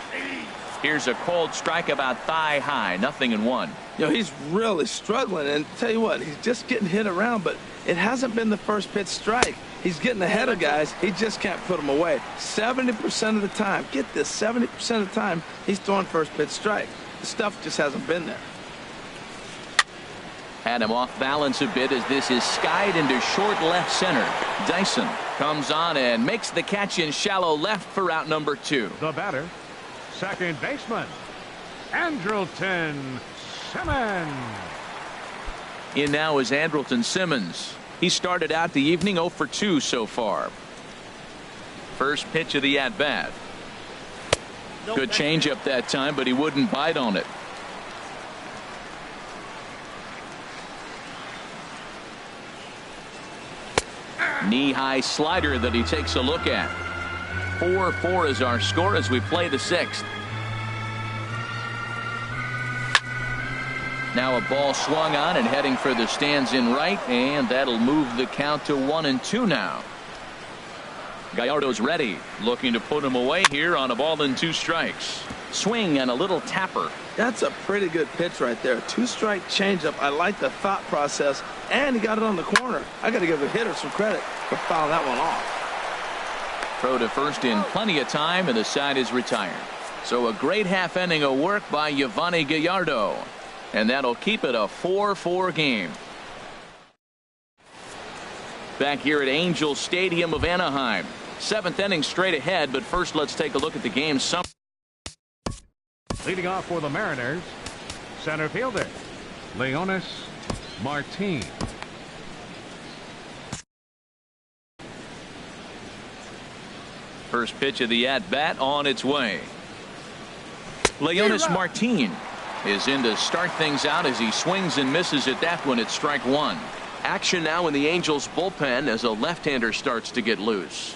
Here's a cold strike about thigh high. 0-1. You know, he's really struggling, and tell you what, he's just getting hit around, but it hasn't been the first pitch strike. He's getting ahead of guys. He just can't put them away. 70% of the time, get this, 70% of the time, he's throwing first pitch strike. The stuff just hasn't been there. Had him off balance a bit as this is skied into short left center. Dyson comes on and makes the catch in shallow left for out number 2. The batter, second baseman, Andrelton Simmons. In now is Andrelton Simmons. He started out the evening 0 for 2 so far. First pitch of the at-bat. Good changeup that time, but he wouldn't bite on it. Knee-high slider that he takes a look at. 4-4 is our score as we play the 6th. Now a ball swung on and heading for the stands in right, and that'll move the count to 1-2 now. Gallardo's ready, looking to put him away here on a ball and 2 strikes. Swing and a little tapper. That's a pretty good pitch right there. 2-strike changeup. I like the thought process, and he got it on the corner. I got to give the hitter some credit for fouling that one off. Throw to first in plenty of time, and the side is retired. So a great half inning of work by Yovani Gallardo, and that'll keep it a 4-4 game. Back here at Angel Stadium of Anaheim. 7th inning straight ahead, but first let's take a look at the game. Leading off for the Mariners, center fielder, Leonis Martin. First pitch of the at-bat on its way. Leonis Martin is in to start things out as he swings and misses at that one at strike one. Action now in the Angels bullpen as a left-hander starts to get loose.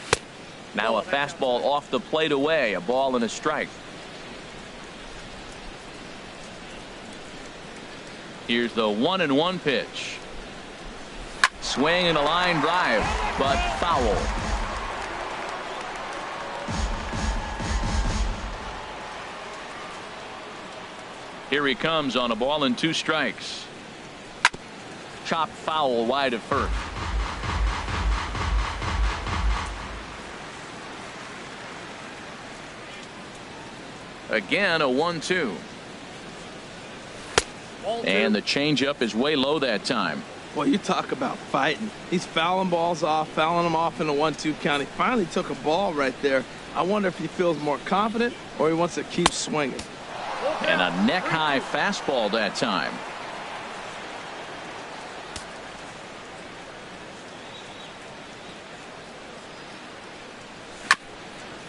Now a fastball off the plate away, a ball and a strike. Here's the 1-1 pitch. Swing and a line drive, but foul. Here he comes on a ball and 2 strikes. Chop foul wide of first. Again a 1-2. And the changeup is way low that time. Well, you talk about fighting. He's fouling balls off, fouling them off in the 1-2 count. He finally took a ball right there. I wonder if he feels more confident or he wants to keep swinging. And a neck-high fastball that time.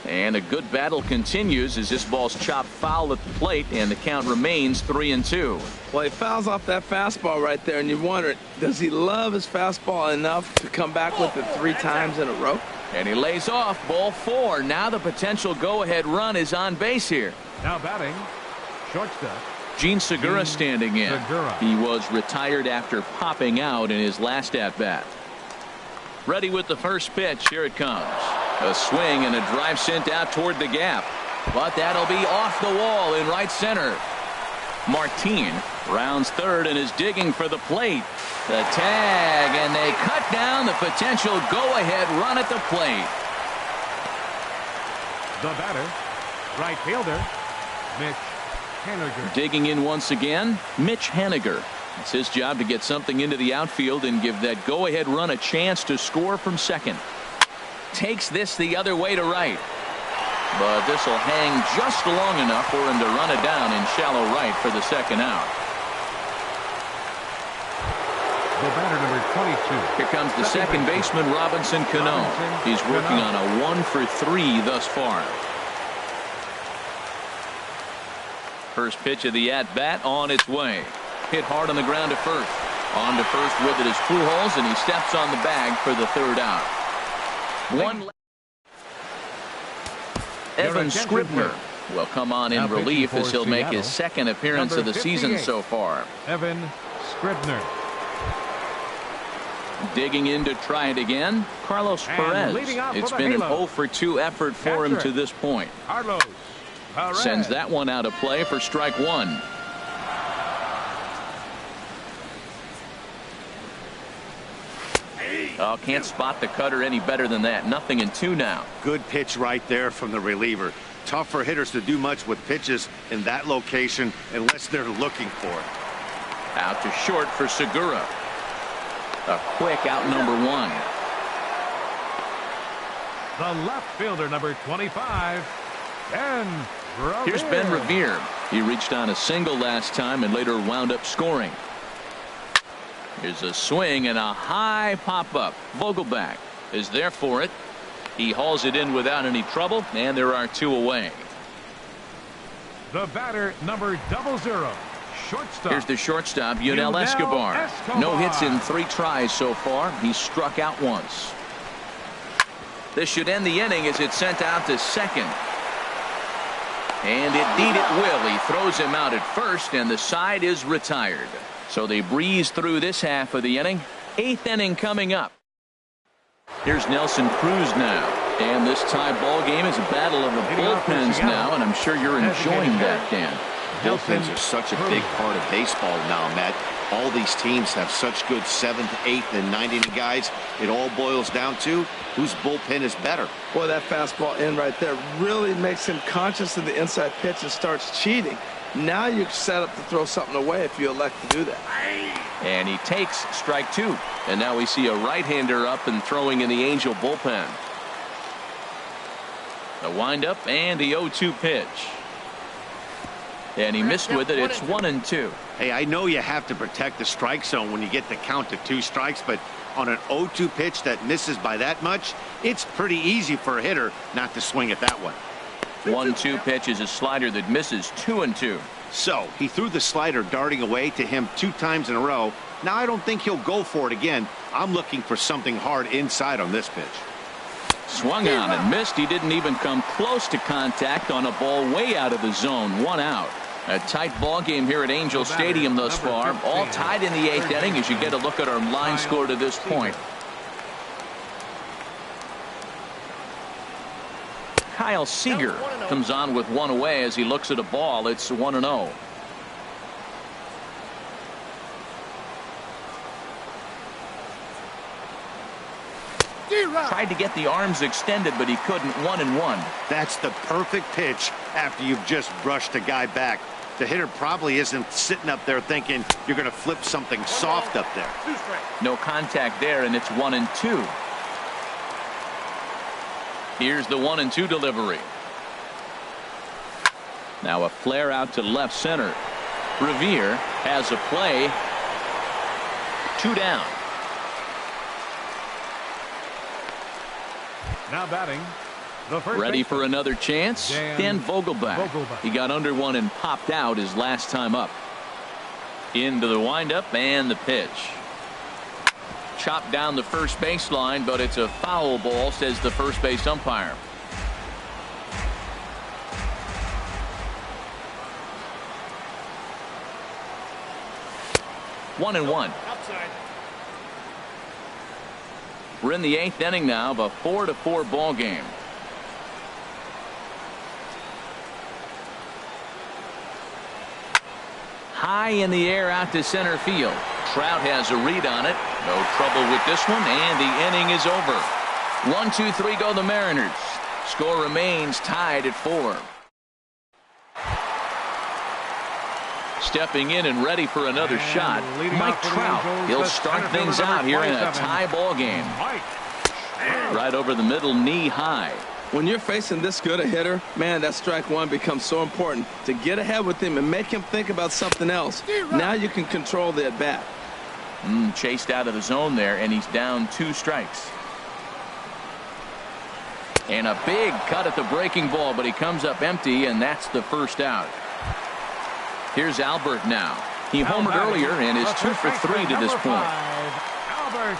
And a good battle continues as this ball's chopped foul at the plate, and the count remains 3-2. Well, he fouls off that fastball right there, and you wonder, does he love his fastball enough to come back with it 3 times in a row? And he lays off ball 4. Now the potential go-ahead run is on base here. Now batting, shortstop, Gene Segura standing in. Segura. He was retired after popping out in his last at-bat. Ready with the first pitch. Here it comes. A swing and a drive sent out toward the gap. But that'll be off the wall in right center. Martin rounds third and is digging for the plate. The tag, and they cut down the potential go-ahead run at the plate. The batter, right fielder, Mitch Haniger. Digging in once again, Mitch Haniger. It's his job to get something into the outfield and give that go-ahead run a chance to score from second. Takes this the other way to right. But this will hang just long enough for him to run it down in shallow right for the second out. The batter, number 22. Here comes the second baseman, Robinson Cano. He's working on a 1-for-3 thus far. First pitch of the at-bat on its way. Hit hard on the ground to first. On to first with it is Pujols, and he steps on the bag for the third out. Evan Scribner will come on in relief as he'll make his second appearance of the season so far. Evan Scribner. Digging in to try it again, Carlos Perez. It's been an 0-for-2 effort for him to this point. Carlos Perez. Sends that one out of play for strike one. Oh, can't spot the cutter any better than that. 0-2 now. Good pitch right there from the reliever. Tough for hitters to do much with pitches in that location unless they're looking for it. Out to short for Segura. A quick out number 1. The left fielder, number 25, Ben Revere. Here's Ben Revere. He reached on a single last time and later wound up scoring. Here's a swing and a high pop-up. Vogelback is there for it. He hauls it in without any trouble, and there are 2 away. The batter, number 00, shortstop. Here's the shortstop, Yunel Escobar. No hits in 3 tries so far. He's struck out once. This should end the inning as it's sent out to second. And indeed it will. He throws him out at first, and the side is retired. So they breeze through this half of the inning. 8th inning coming up. Here's Nelson Cruz now. And this tie ball game is a battle of the bullpens now, and I'm sure you're enjoying that, Dan. Bullpens are such a big part of baseball now, Matt. All these teams have such good 7th, 8th, and 9th inning guys. It all boils down to whose bullpen is better. Boy, that fastball in right there really makes him conscious of the inside pitch and starts cheating. Now you're set up to throw something away if you elect to do that. And he takes strike 2. And now we see a right-hander up and throwing in the Angel bullpen. The windup and the 0-2 pitch. And he missed with it. It's 1-2. Hey, I know you have to protect the strike zone when you get the count to 2 strikes, but on an 0-2 pitch that misses by that much, it's pretty easy for a hitter not to swing at that one. 1-2 pitch is a slider that misses 2-2. So he threw the slider darting away to him 2 times in a row. Now I don't think he'll go for it again. I'm looking for something hard inside on this pitch. Swung on and missed. He didn't even come close to contact on a ball way out of the zone. 1 out. A tight ball game here at Angel Stadium thus far. All tied in the 8th inning as you get a look at our line score to this point. Kyle Seager comes on with 1 away as he looks at a ball. It's 1-0. Tried to get the arms extended, but he couldn't. 1-1. That's the perfect pitch after you've just brushed a guy back. The hitter probably isn't sitting up there thinking you're going to flip something soft up there. No contact there, and it's 1-2. Here's the 1-2 delivery. Now a flare out to left center. Revere has a play. 2 down. Now batting, the first Ready baseman, for another chance? Dan Vogelbach. He got under one and popped out his last time up. Into the windup and the pitch. Chopped down the first baseline, but it's a foul ball, says the first base umpire. One and one. Outside. We're in the 8th inning now of a 4-4 ball game. High in the air out to center field. Trout has a read on it. No trouble with this one, and the inning is over. 1-2-3 go the Mariners. Score remains tied at 4. Stepping in and ready for another shot, Mike Trout. He'll start things out here in a tie ball game. Right over the middle, knee high. When you're facing this good a hitter, man, that strike 1 becomes so important to get ahead with him and make him think about something else. Now you can control the at bat. Chased out of the zone there, and he's down 2 strikes. And a big cut at the breaking ball, but he comes up empty, and that's the first out. Here's Albert now. He homered earlier and is 2 for 3 to this point. Albert.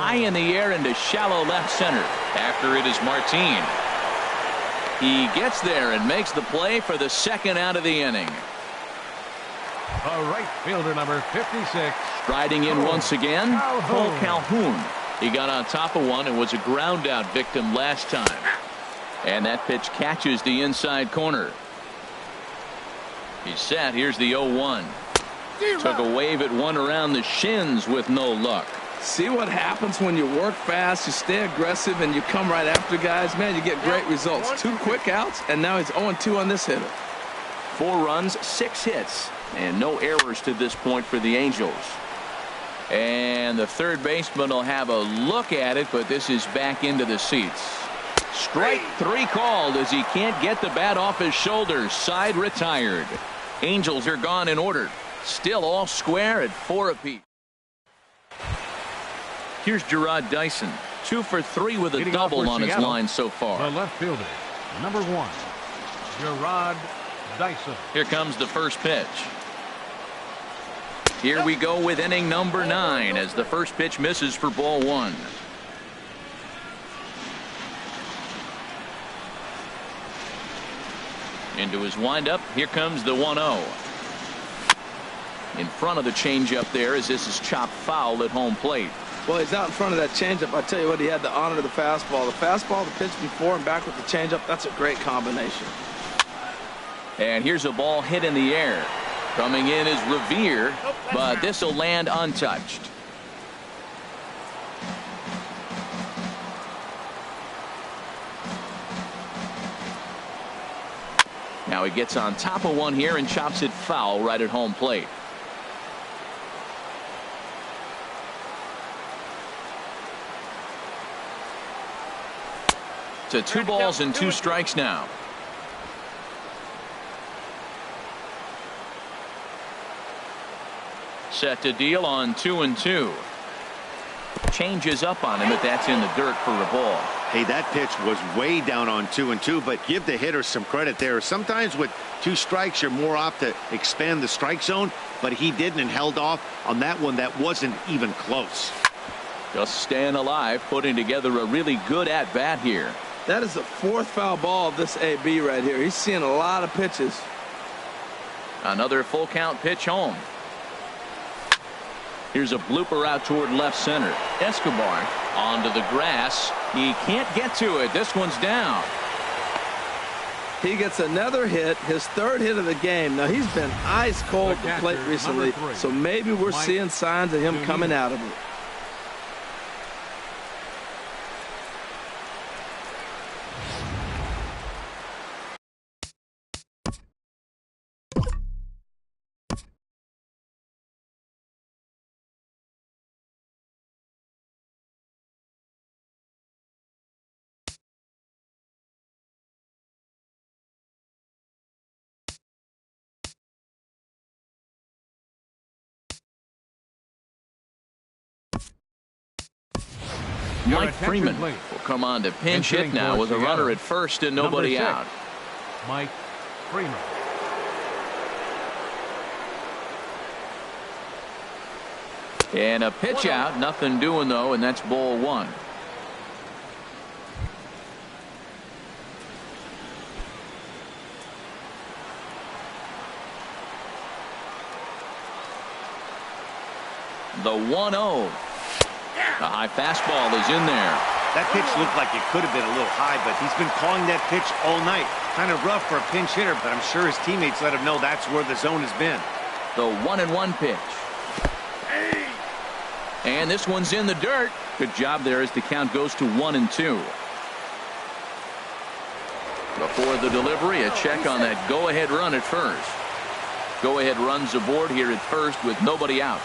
High in the air into shallow left center. After it is Martin. He gets there and makes the play for the second out of the inning. A right fielder, number 56. Striding in once again, Cole Calhoun. He got on top of one and was a ground out victim last time. And that pitch catches the inside corner. He's set. Here's the 0-1. Took a wave at one around the shins with no luck. See what happens when you work fast, you stay aggressive, and you come right after guys. Man, you get great results. 2 quick outs, and now he's 0-2 on this hitter. 4 runs, 6 hits, and no errors to this point for the Angels. And the third baseman will have a look at it, but this is back into the seats. Strike 3 called as he can't get the bat off his shoulders. Side retired. Angels are gone in order. Still all square at 4 apiece. Here's Gerard Dyson. 2 for 3 with a double on his line so far. The left fielder, number 1, Gerard Dyson. Here comes the first pitch. Here we go with inning number 9 as the first pitch misses for ball 1. Into his windup. Here comes the 1-0. In front of the changeup there as this is chopped foul at home plate. Well, he's out in front of that changeup. I tell you what, he had to honor the fastball. The fastball, the pitch before and back with the changeup, that's a great combination. And here's a ball hit in the air. Coming in is Revere, but this will land untouched. Now he gets on top of one here and chops it foul right at home plate. To 2 balls and 2 strikes now. Set to deal on 2-2. Changes up on him, but that's in the dirt for a ball. Hey, that pitch was way down on 2-2, but give the hitter some credit there. Sometimes with 2 strikes, you're more apt to expand the strike zone, but he didn't and held off on that one that wasn't even close. Just staying alive, putting together a really good at-bat here. That is the 4th foul ball of this AB right here. He's seeing a lot of pitches. Another full count pitch home. Here's a blooper out toward left center. Escobar onto the grass. He can't get to it. This one's down. He gets another hit, his 3rd hit of the game. Now, he's been ice cold at the plate recently, so maybe we're seeing signs of him coming out of it. Mike Freeman will come on to pinch hit now with a runner at first and nobody out. Mike Freeman. And a pitch out, nothing doing though, and that's ball 1. The 1-0. A high fastball is in there. That pitch looked like it could have been a little high, but he's been calling that pitch all night. Kind of rough for a pinch hitter, but I'm sure his teammates let him know that's where the zone has been. The 1-1 pitch. And this one's in the dirt. Good job there as the count goes to 1-2. Before the delivery, a check on that go-ahead run at first. Go-ahead runs aboard here at first with nobody out.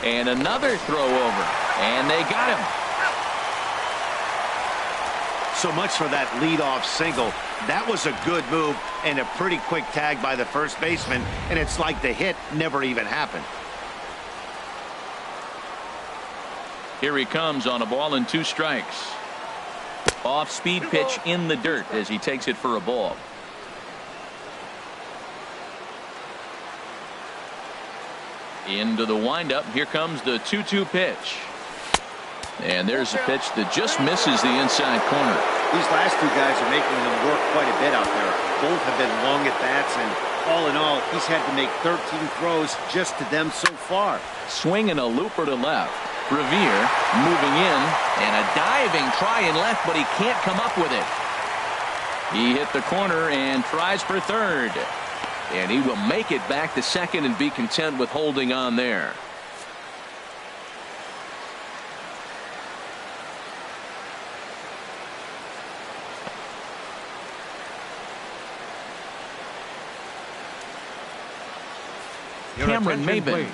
And another throw over. And they got him. So much for that leadoff single. That was a good move and a pretty quick tag by the first baseman. And it's like the hit never even happened. Here he comes on a ball and 2 strikes. Off-speed pitch in the dirt as he takes it for a ball. Into the windup. Here comes the 2-2 pitch. And there's a pitch that just misses the inside corner. These last 2 guys are making him work quite a bit out there. Both have been long at bats, and all in all, he's had to make 13 throws just to them so far. Swinging a looper to left. Revere moving in, and a diving try in left, but he can't come up with it. He hit the corner and tries for third. And he will make it back to second and be content with holding on there. Cameron Maben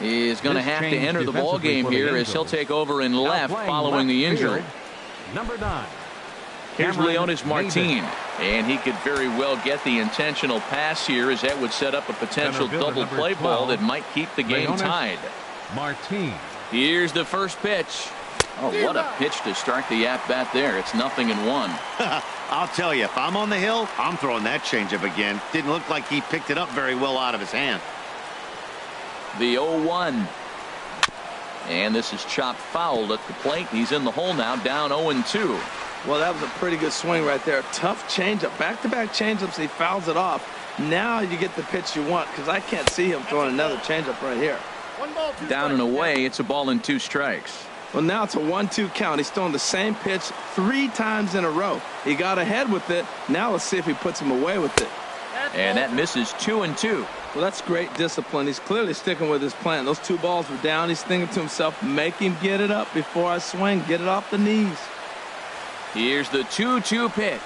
is going to have to enter the ball game here as he'll take over in left following the injury. Number 9. Here's Leonis Martin, and he could very well get the intentional pass here, as that would set up a potential double play ball that might keep the game tied. Martin. Here's the first pitch. Oh, what a pitch to start the at-bat there. It's 0-1. I'll tell you, if I'm on the hill, I'm throwing that changeup again. Didn't look like he picked it up very well out of his hand. The 0-1. And this is chopped foul at the plate. He's in the hole now, down 0-2. Well, that was a pretty good swing right there. Tough changeup. Back-to-back changeups. He fouls it off. Now you get the pitch you want, because I can't see him throwing another changeup right here. 1 ball, 2 Down and strikes. away, it's a ball and 2 strikes. Well, now it's a 1-2 count. He's throwing the same pitch 3 times in a row. He got ahead with it. Now let's see if he puts him away with it. And that misses 2-2. Well, that's great discipline. He's clearly sticking with his plan. Those 2 balls were down. He's thinking to himself, make him get it up before I swing. Get it off the knees. Here's the 2-2 pitch.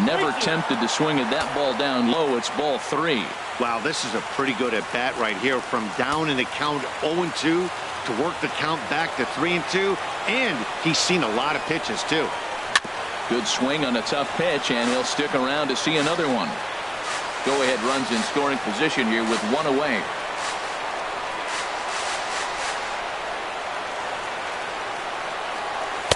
Never tempted to swing at that ball down low. It's ball 3. Wow, this is a pretty good at bat right here, from down in the count 0-2 to work the count back to 3-2, and he's seen a lot of pitches too. Good swing on a tough pitch, and he'll stick around to see another one. Go-ahead runs in scoring position here with 1 away.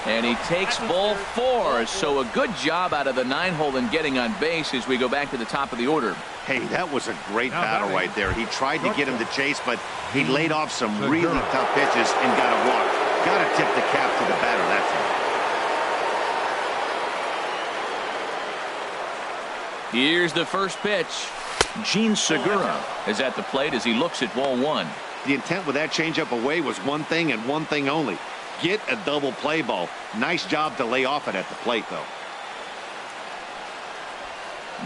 And he takes ball 4, so a good job out of the 9-hole in getting on base as we go back to the top of the order. Hey, that was a great battle right there. He tried to get him to chase, but he laid off some really tough pitches and got a walk. Got to tip the cap to the batter that time. Here's the first pitch. Gene Segura is at the plate as he looks at ball 1. The intent with that changeup away was one thing and one thing only. Get a double play ball. Nice job to lay off it at the plate, though.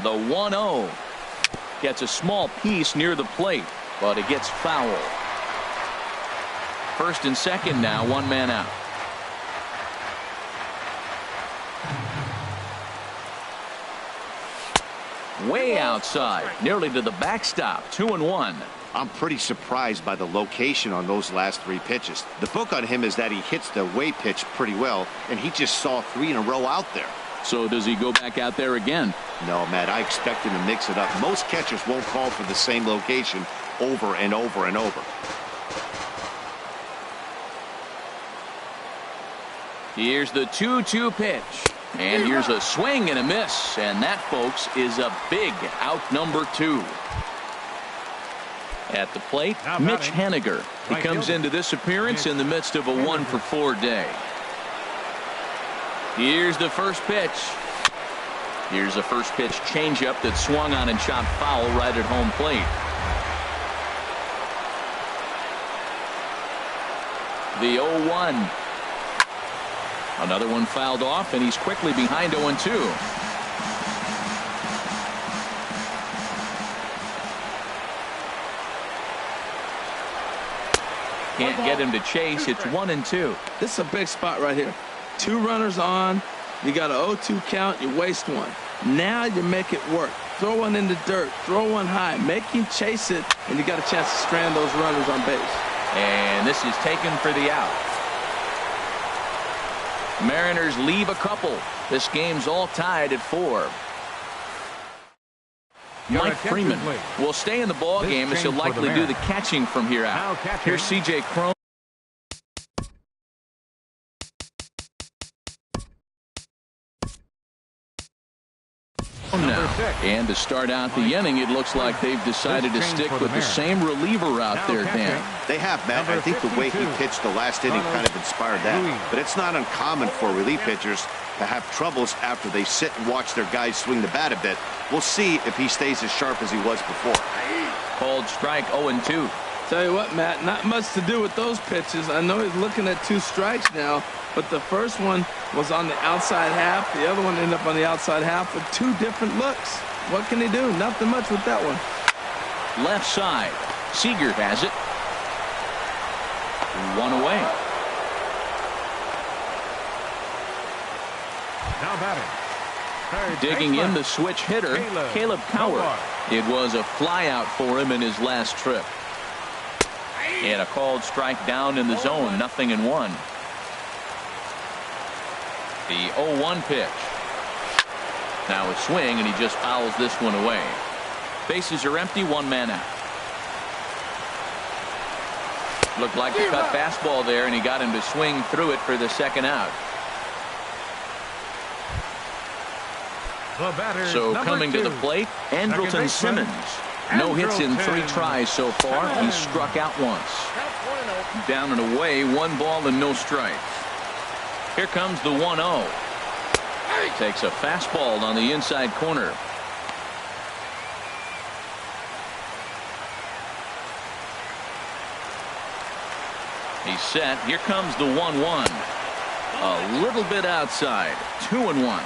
The 1-0 gets a small piece near the plate, but it gets foul. First and second now, 1 man out. Way outside, nearly to the backstop. 2-1. I'm pretty surprised by the location on those last 3 pitches. The book on him is that he hits the away pitch pretty well, and he just saw 3 in a row out there. So does he go back out there again? No, Matt, I expect him to mix it up. Most catchers won't call for the same location over and over and over. Here's the 2-2 pitch. And here's a swing and a miss. And that, folks, is a big out number 2. At the plate, Mitch Haniger. He comes into this appearance in the midst of a 1-for-4 day. Here's the first pitch. Here's a first pitch changeup that swung on and shot foul right at home plate. The 0-1. Another one fouled off, and he's quickly behind 0-2. Can't get him to chase. It's 1-2. This is a big spot right here. 2 runners on. You got an 0-2 count. You waste 1. Now you make it work. Throw one in the dirt. Throw one high. Make him chase it, and you got a chance to strand those runners on base. And this is taken for the out. Mariners leave a couple. This game's all tied at 4. Mike Freeman will stay in the ball game as he'll likely do the catching from here out. Here's C.J. Cron. And to start out the inning, it looks like they've decided to stick with the same reliever out there, Dan. They have, Matt. I think the way he pitched the last inning kind of inspired that. But it's not uncommon for relief pitchers to have troubles after they sit and watch their guys swing the bat a bit. We'll see if he stays as sharp as he was before. Called strike 0-2. Tell you what, Matt, not much to do with those pitches. I know he's looking at 2 strikes now, but the first one was on the outside half. The other one ended up on the outside half with 2 different looks. What can he do? Nothing much with that one. Left side. Seager has it. 1 away. Now batting. Digging in the switch hitter, Caleb Coward. It was a flyout for him in his last trip. And a called strike down in the zone, 0-1. The 0-1 pitch. Now a swing, and he just fouls this one away. Bases are empty, 1 man out. Looked like a cut fastball there, and he got him to swing through it for the second out. So coming to the plate, Andrelton Simmons. No hits in 3 tries so far. He struck out once. Down and away, 1 ball and no strikes. Here comes the 1-0. Takes a fastball on the inside corner. He's set. Here comes the 1-1. A little bit outside. 2-1.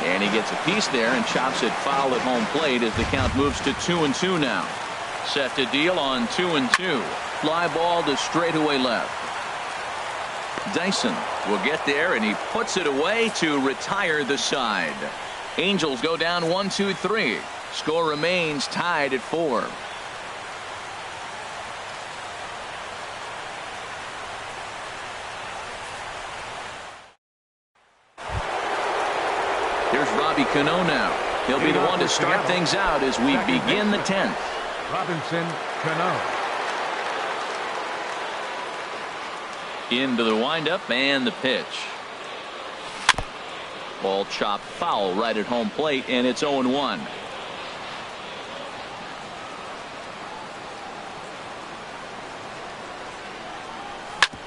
And he gets a piece there and chops it foul at home plate as the count moves to 2-2 now. Set to deal on 2-2. Fly ball to straightaway left. Dyson will get there, and he puts it away to retire the side. Angels go down 1-2-3. Score remains tied at 4. Here's Robbie Cano now. He'll be the one to start things out as we begin the 10th. Robinson Cano. Into the windup and the pitch. Ball chopped foul right at home plate, and it's 0-1.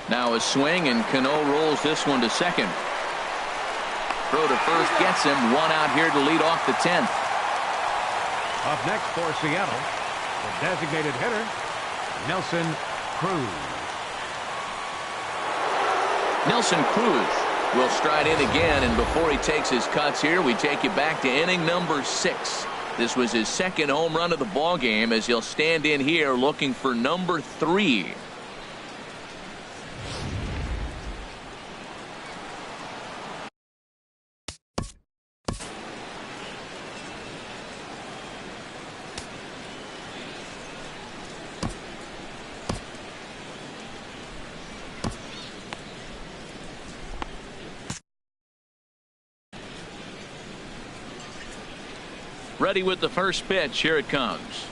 Now a swing, and Cano rolls this one to second. Throw to first gets him. One out here to lead off the 10th. Up next for Seattle, the designated hitter, Nelson Cruz. Nelson Cruz will stride in again, and before he takes his cuts here, we take you back to inning number 6. This was his second home run of the ball game as he'll stand in here looking for number 3. Ready with the first pitch. Here it comes.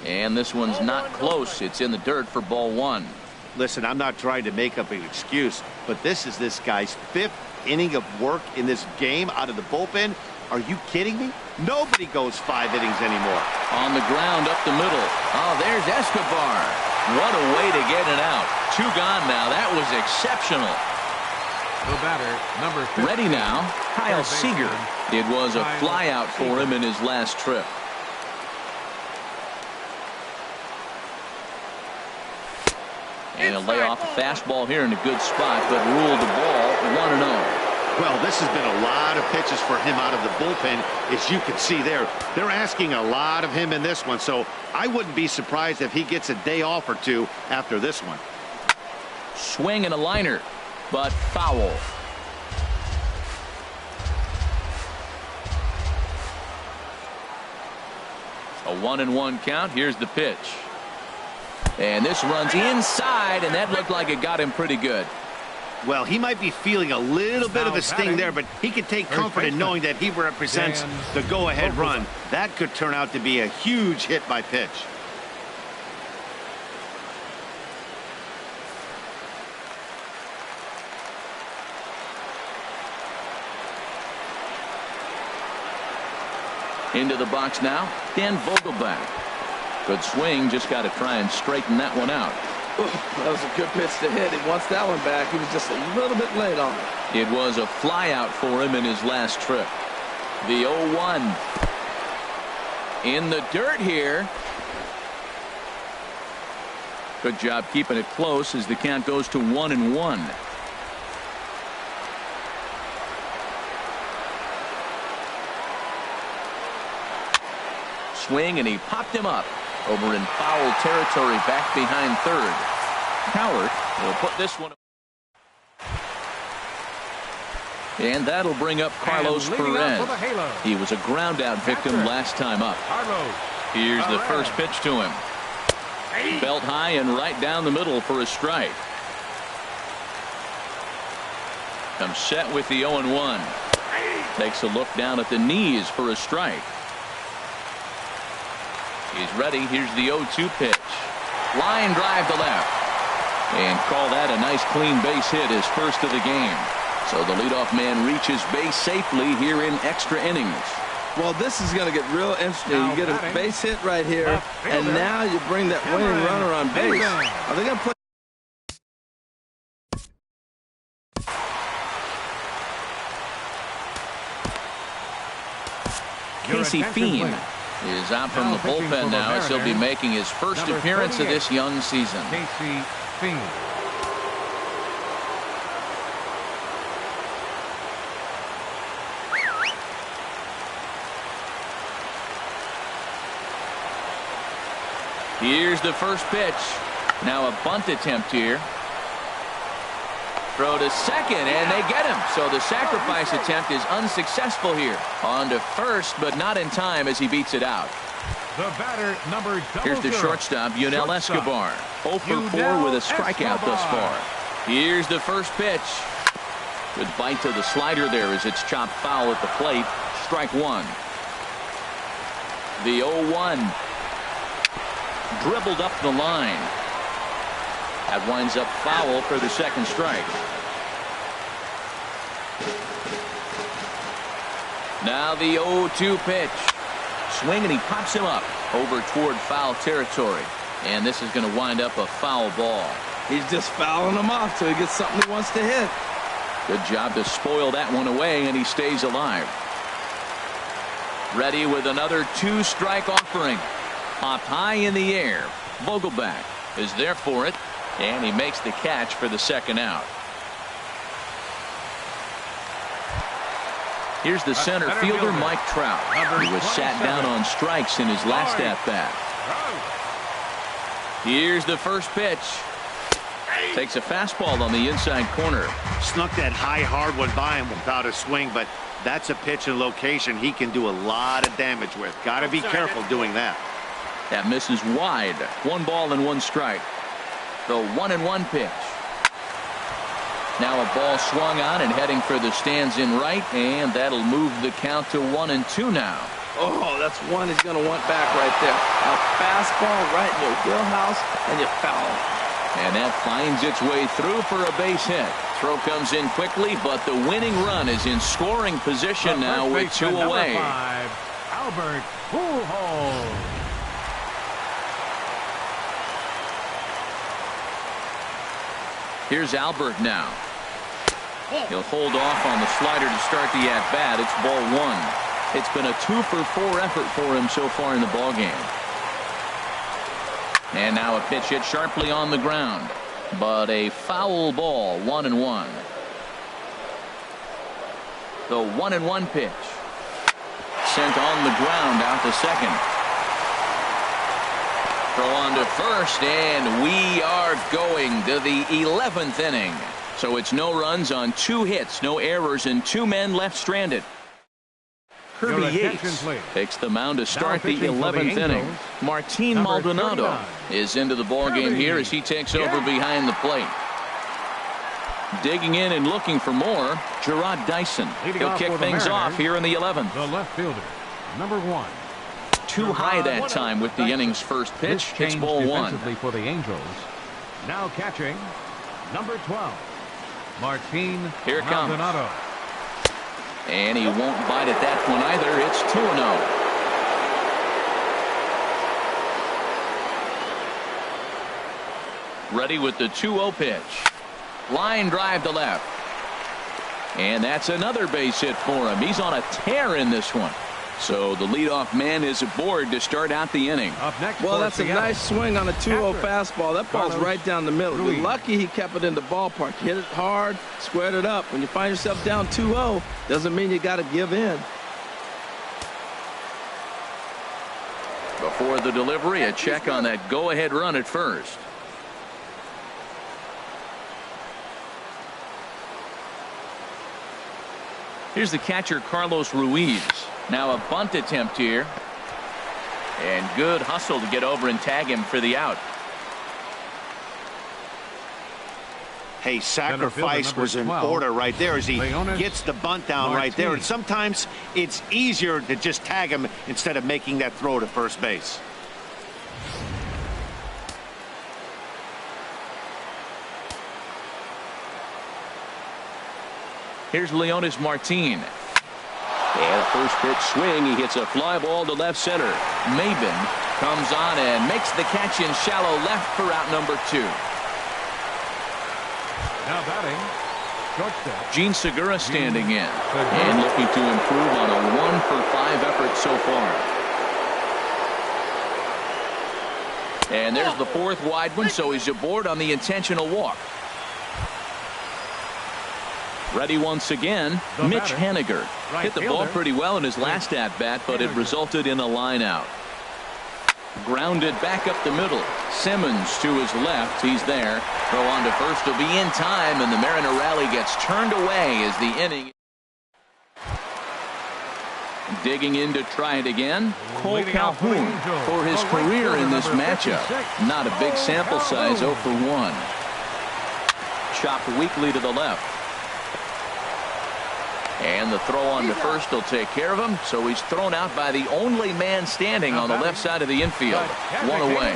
And this one's not close. It's in the dirt for ball 1. Listen, I'm not trying to make up an excuse, but this is this guy's 5th inning of work in this game out of the bullpen. Are you kidding me? Nobody goes 5 innings anymore. On the ground up the middle. Oh, there's Escobar. What a way to get it out. 2 gone now. That was exceptional. The batter, number 15. Ready now, Kyle Seager. It was a flyout for him in his last trip. And he'll lay off a fastball here in a good spot, but ruled the ball 1-0. Well, this has been a lot of pitches for him out of the bullpen. As you can see there, they're asking a lot of him in this one, so I wouldn't be surprised if he gets a day off or 2 after this one. Swing and a liner, but foul. A 1-1 count. Here's the pitch. And this runs inside, and that looked like it got him pretty good. Well, he might be feeling a little bit of a sting there, but he can take comfort in knowing that he represents the go-ahead run. That could turn out to be a huge hit by pitch. Into the box now, Dan Vogelbach. Good swing, just got to try and straighten that one out. That was a good pitch to hit. He wants that one back. He was just a little bit late on it. It was a flyout for him in his last trip. The 0-1. In the dirt here. Good job keeping it close as the count goes to 1-1. Swing, and he popped him up over in foul territory back behind third. Howard will put this one. And that'll bring up Carlos Perez. He was a ground out victim last time up. Here's the first pitch to him. Belt high and right down the middle for a strike. Comes set with the 0-1. Takes a look down at the knees for a strike. He's ready. Here's the 0-2 pitch. Line drive to left. And call that a nice clean base hit, his first of the game. So the leadoff man reaches base safely here in extra innings. Well, this is going to get real interesting. You get a base hit right here, and now you bring that winning runner on base. Are they going to put Casey Fiend is out from the bullpen now, as he'll be making his first appearance of this young season. Casey Fiend. Here's the first pitch. Now a bunt attempt here. Throw to second, and they get him. So the sacrifice attempt is unsuccessful here. On to first, but not in time as he beats it out. The batter, number Here's the shortstop, Yunel Escobar. 0 for 4 with a strikeout thus far. Here's the first pitch. Good bite to the slider there as it's chopped foul at the plate. Strike one. The 0-1. Dribbled up the line. That winds up foul for the second strike. Now the 0-2 pitch. Swing, and he pops him up over toward foul territory. And this is going to wind up a foul ball. He's just fouling him off till he gets something he wants to hit. Good job to spoil that one away, and he stays alive. Ready with another two-strike offering. Popped high in the air. Vogelback is there for it, and he makes the catch for the second out. Here's the center fielder, Mike Trout, who was sat down on strikes in his last at-bat. Here's the first pitch. Takes a fastball on the inside corner. Snuck that high hard one by him without a swing, but that's a pitch and location he can do a lot of damage with. Got to be careful doing that. That misses wide. 1 ball and 1 strike. The 1-1 pitch. Now a ball swung on and heading for the stands in right, and that'll move the count to 1-2 now. Oh, that's one he's going to want back right there. A fastball right in your wheelhouse, and you foul. And that finds its way through for a base hit. Throw comes in quickly, but the winning run is in scoring position now with 2 away. 5, Albert Pujols. Here's Albert now. He'll hold off on the slider to start the at-bat. It's ball 1. It's been a 2 for 4 effort for him so far in the ballgame. And now a pitch hit sharply on the ground, but a foul ball. 1-1. The 1-1 pitch. Sent on the ground out to second. Throw on to first, and we are going to the 11th inning. So it's no runs on 2 hits, no errors, and 2 men left stranded. Kirby Yates takes the mound to start the 11th inning. Martin Maldonado is into the ballgame here as he takes over behind the plate. Digging in and looking for more, Gerard Dyson. He'll kick things off here in the 11th. The left fielder, number 1. Too high that time with the inning's first pitch. It's ball 1. For the Angels. Now catching, number 12, Martin Maldonado. And he won't bite at that one either. It's 2-0. Ready with the 2-0 pitch. Line drive to left. And that's another base hit for him. He's on a tear in this one. So the leadoff man is aboard to start out the inning. Up next, well, that's a nice swing on a 2-0 fastball. That ball's right down the middle. You're lucky he kept it in the ballpark. Hit it hard, squared it up. When you find yourself down 2-0, doesn't mean you got to give in. Before the delivery, a check on that go-ahead run at first. Here's the catcher, Carlos Ruiz. Now a bunt attempt here. And good hustle to get over and tag him for the out. Hey, sacrifice was in order right there as he gets the bunt down right there. And sometimes it's easier to just tag him instead of making that throw to first base. Here's Leonis Martin. And a first pitch swing. He hits a fly ball to left center. Maben comes on and makes the catch in shallow left for out number 2. Now batting, Gene Segura standing in and looking to improve on a 1-for-5 effort so far. And there's the fourth wide one, so he's aboard on the intentional walk. Ready once again, Mitch Haniger. Hit the ball pretty well in his last at-bat, but it resulted in a line out. Grounded back up the middle. Simmons to his left. He's there. Throw on to first will be in time, and the Mariner rally gets turned away as the inning. Digging in to try it again, Cole Calhoun for his career in this matchup. Not a big sample size, 0 for 1. Chopped weakly to the left. And the throw on to first will take care of him, so he's thrown out by the only man standing on the left side of the infield. One away.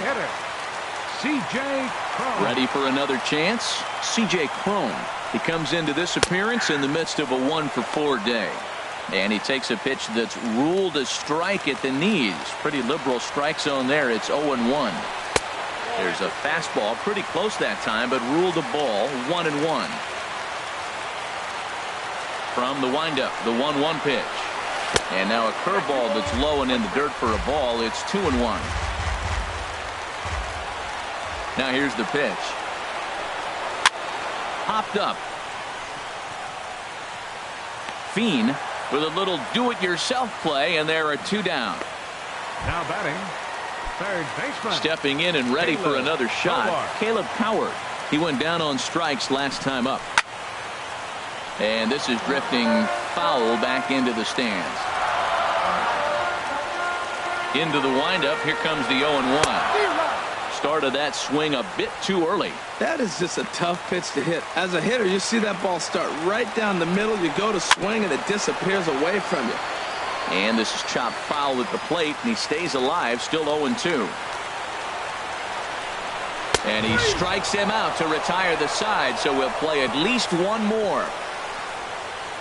Ready for another chance? C.J. Cron. He comes into this appearance in the midst of a 1-for-4 day. And he takes a pitch that's ruled a strike at the knees. Pretty liberal strike zone there. It's 0-1. There's a fastball pretty close that time, but ruled a ball. 1-1. From the windup, the 1-1 pitch. And now a curveball that's low and in the dirt for a ball. It's 2-1. Now here's the pitch. Popped up. Fiend with a little do-it-yourself play, and there are 2 down. Now batting, third baseman. Stepping in and ready for another shot, Caleb Coward. He went down on strikes last time up. And this is drifting foul back into the stands. Into the windup. Here comes the 0-1. Started that swing a bit too early. That is just a tough pitch to hit. As a hitter, you see that ball start right down the middle. You go to swing, and it disappears away from you. And this is chopped foul at the plate, and he stays alive, still 0-2. And he strikes him out to retire the side, so we'll play at least one more.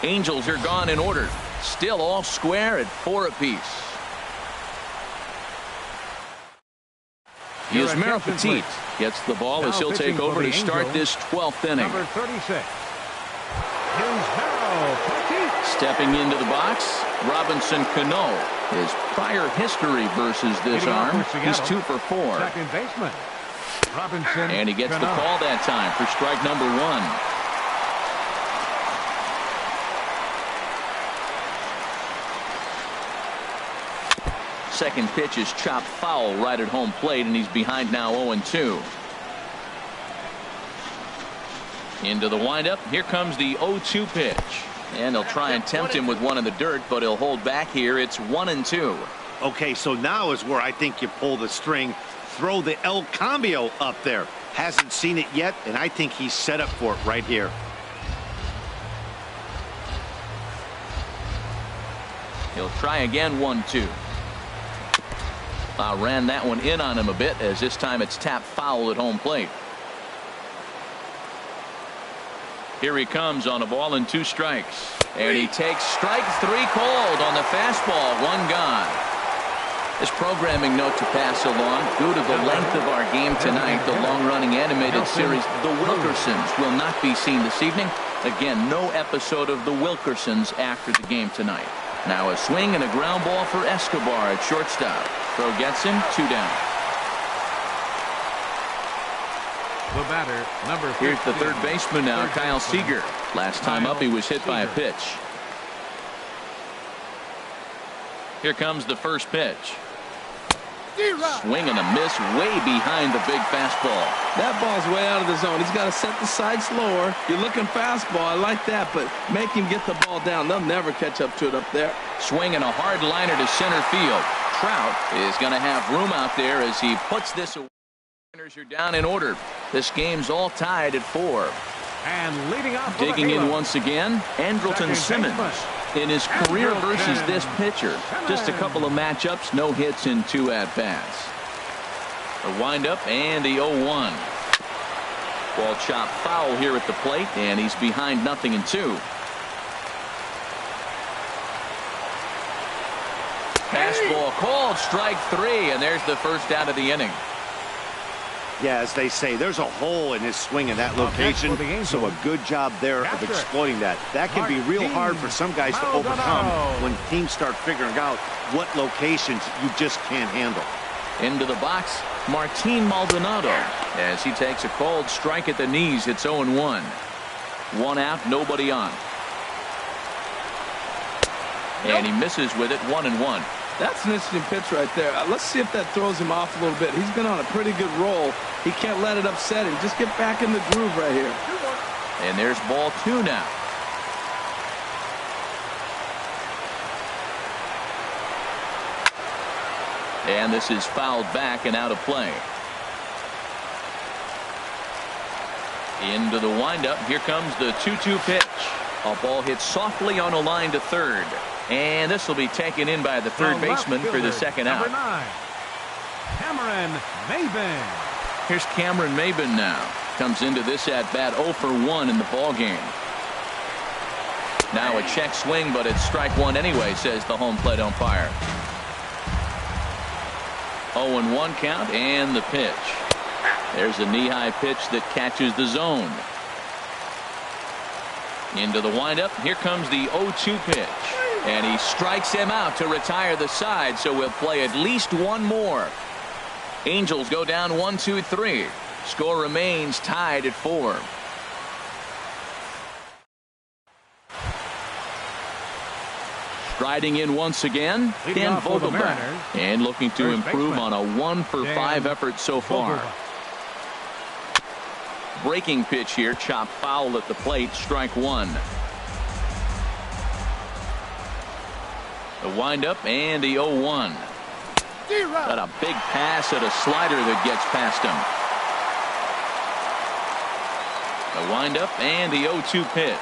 Angels are gone in order. Still all square at 4 apiece. Yusmeiro Petit gets the ball as he'll take over to start this 12th inning. Number 36. Yusmeiro Petit. Stepping into the box, Robinson Cano. His prior history versus this arm, he's 2 for 4. Second baseman, Robinson And he gets Cano. the call that time for strike number 1. Second pitch is chopped foul right at home plate, and he's behind now 0-2. Into the windup. Here comes the 0-2 pitch. And they'll try and tempt him with one in the dirt, but he'll hold back here. It's 1-2. Okay, so now is where I think you pull the string. Throw the El Cambio up there. Hasn't seen it yet, and I think he's set up for it right here. He'll try again. 1-2. Ran that one in on him a bit, as this time it's tapped foul at home plate. Here he comes on a ball and 2 strikes. And he takes strike 3 called on the fastball. 1 gone. This programming note to pass along. Due to the length of our game tonight, the long-running animated series The Wilkersons will not be seen this evening. Again, no episode of The Wilkersons after the game tonight. Now a swing and a ground ball for Escobar at shortstop. Throw gets him. 2 down. The batter, number 15. Here's the third baseman now, Kyle Seager. Last time up, he was hit by a pitch. Here comes the first pitch. Swing and a miss way behind the big fastball. That ball's way out of the zone. He's got to set the side slower. You're looking fastball. I like that, but make him get the ball down. They'll never catch up to it up there. Swing and a hard liner to center field. Trout is going to have room out there as he puts this away. Are down in order. This game's all tied at 4. And leading off digging in once again, Andrelton Simmons in his career versus this pitcher. Just a couple of matchups, no hits in 2 at-bats. A windup and the 0-1. Ball chopped foul here at the plate, and he's behind 0-2. Fastball called, strike 3, and there's the first out of the inning. Yeah, as they say, there's a hole in his swing in that location, so a good job there of exploiting that. That can be real hard for some guys to overcome when teams start figuring out what locations you just can't handle. Into the box, Martin Maldonado, as he takes a cold strike at the knees. It's 0-1. One out, nobody on. And he misses with it, 1-1. That's an interesting pitch right there. Let's see if that throws him off a little bit. He's been on a pretty good roll. He can't let it upset him. Just get back in the groove right here. And there's ball 2 now. And this is fouled back and out of play. Into the windup. Here comes the 2-2 pitch. A ball hits softly on a line to third. And this will be taken in by the third baseman for the second out. Number 9, Cameron Maybin. Here's Cameron Maybin now. Comes into this at bat 0 for 1 in the ball game. Now a check swing, but it's strike 1 anyway, says the home plate umpire. 0-1 count and the pitch. There's a knee-high pitch that catches the zone. Into the windup. Here comes the 0-2 pitch. And he strikes him out to retire the side, so we'll play at least one more. Angels go down 1-2-3. Score remains tied at 4. Striding in once again, Dan Vogelbach, and looking to improve on a 1 for 5 effort so far. Breaking pitch here, chop foul at the plate, strike 1. The windup and the 0-1. Got a big pass at a slider that gets past him. The windup and the 0-2 pitch.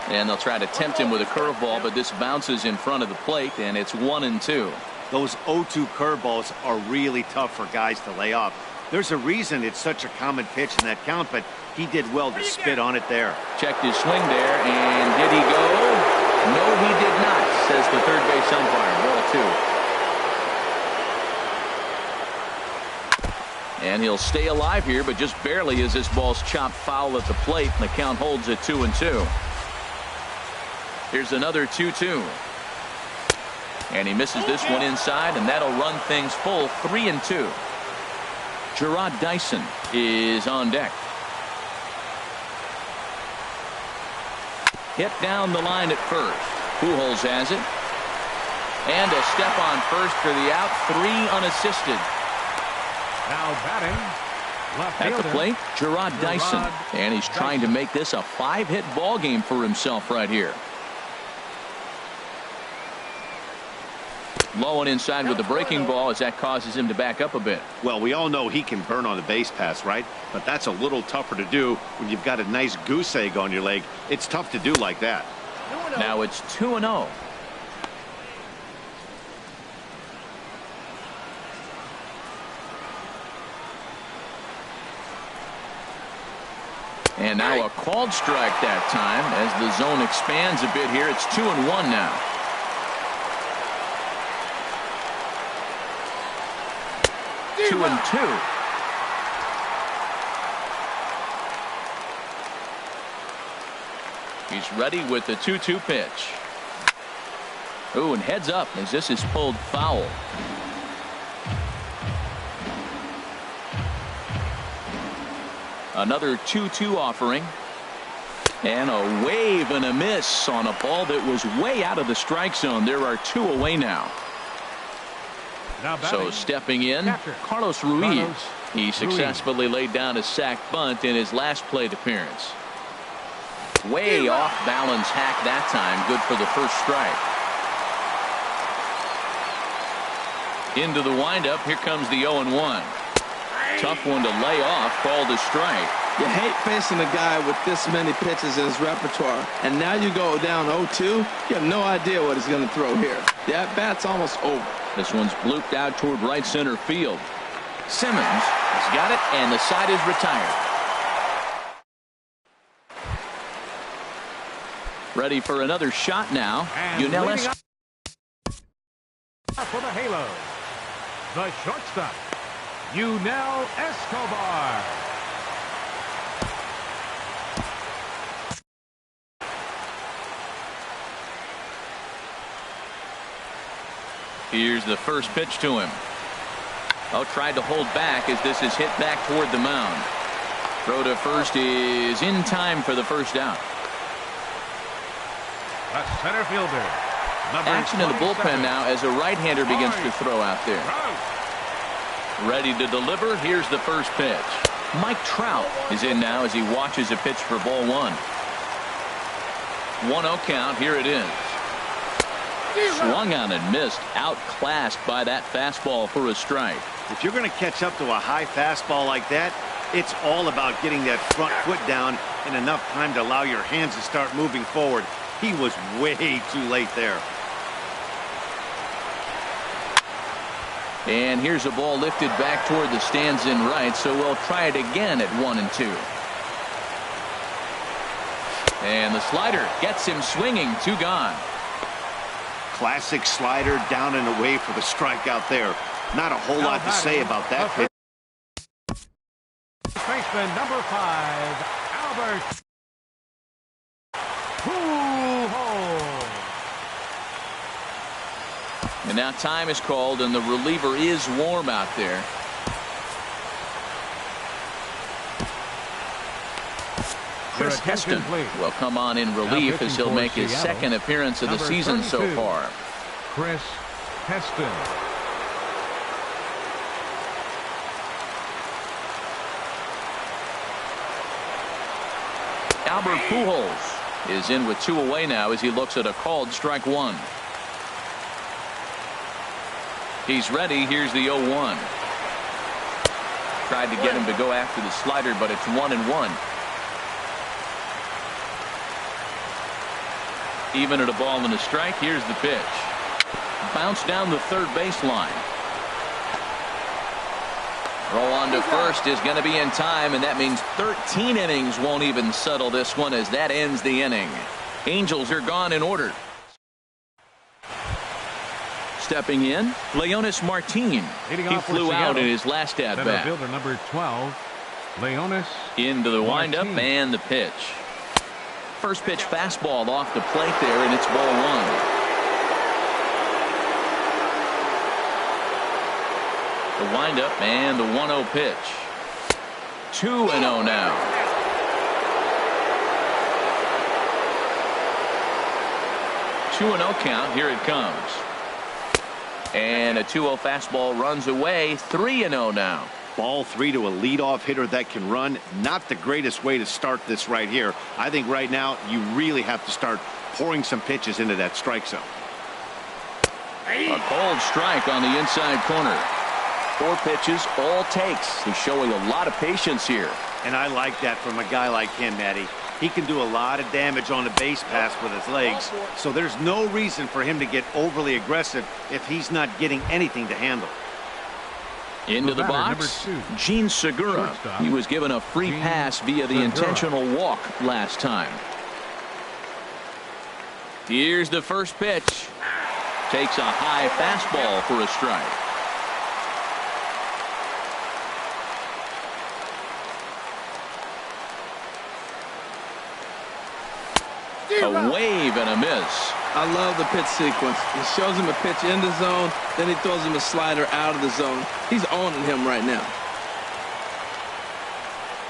And they'll try to tempt him with a curveball, but this bounces in front of the plate, and it's 1-2. Those 0-2 curveballs are really tough for guys to lay off. There's a reason it's such a common pitch in that count, but he did well to spit on it there. Checked his swing there, and did he go? No, he did not, says the third base umpire. Ball 2. And he'll stay alive here, but just barely as this ball's chopped foul at the plate, and the count holds at 2-2. Here's another 2-2. And he misses this one inside, and that'll run things full 3-2. Gerard Dyson is on deck. Hit down the line at first. Pujols has it. And a step on first for the out. 3 unassisted. Now batting, left at fielder, the plate, Gerard Dyson. And he's trying to make this a 5-hit ball game for himself right here. Low and inside with the breaking ball as that causes him to back up a bit. Well, we all know he can burn on the base pass, right? But that's a little tougher to do when you've got a nice goose egg on your leg. It's tough to do like that. Now it's 2-0. And now a called strike that time as the zone expands a bit here. It's 2-1 now. Two and 2. He's ready with the 2-2 pitch. Ooh, and heads up as this is pulled foul. Another 2-2 offering. And a wave and a miss on a ball that was way out of the strike zone. There are 2 away now. So stepping in, Carlos Ruiz. He successfully laid down a sac bunt in his last plate appearance. Way off balance hack that time. Good for the first strike. Into the windup. Here comes the 0-1. Tough one to lay off. Called a strike. You hate facing a guy with this many pitches in his repertoire. And now you go down 0-2. You have no idea what he's going to throw here. The at-bat's almost over. This one's blooped out toward right center field. Simmons has got it, and the side is retired. Ready for another shot now. Unelis for the Halo, the shortstop, Yunel Escobar. Here's the first pitch to him. Oh, tried to hold back as this is hit back toward the mound. Throw to first is in time for the first out. The center fielder. Action in the bullpen now as a right-hander begins to throw out there. Ready to deliver. Here's the first pitch. Mike Trout is in now as he watches a pitch for ball one. 1-0 count. Here it is. Swung on and missed. Outclassed by that fastball for a strike. If you're going to catch up to a high fastball like that, it's all about getting that front foot down in enough time to allow your hands to start moving forward. He was way too late there. And here's a ball lifted back toward the stands in right, so we'll try it again at 1-2. And the slider gets him swinging. 2 gone. Classic slider down and away for the strikeout there. Not a whole lot to say about that pitch. Baseman number 5, Albert Pujols. And now time is called, and the reliever is warm out there. Chris Heston will come on in relief as he'll make his second appearance of the season so far. Chris Heston. Albert Pujols is in with 2 away now as he looks at a called strike 1. He's ready. Here's the 0-1. Tried to get him to go after the slider, but it's 1-1. Even at a ball and a strike. Here's the pitch. Bounce down the third baseline. Throw on to first is going to be in time, and that means 13 innings won't even settle this one as that ends the inning. Angels are gone in order. Stepping in, Leonis Martin. He flew out in his last at bat. Fielder number 12, Leonis. Into the windup and the pitch. First pitch fastball off the plate there, and it's ball 1. The windup and the 1-0 pitch. 2-0 now. 2-0 count. Here it comes. And a 2-0 fastball runs away. 3-0 now. Ball 3 to a leadoff hitter that can run. Not the greatest way to start this right here. I think right now you really have to start pouring some pitches into that strike zone. A cold strike on the inside corner. 4 pitches, all takes. He's showing a lot of patience here. And I like that from a guy like him, Matty. He can do a lot of damage on the base pass with his legs. So there's no reason for him to get overly aggressive if he's not getting anything to handle. Into the box, Gene Segura. He was given a free pass via the intentional walk last time. Here's the first pitch. Takes a high fastball for a strike. A wave and a miss. I love the pitch sequence. He shows him a pitch in the zone, then he throws him a slider out of the zone. He's owning him right now.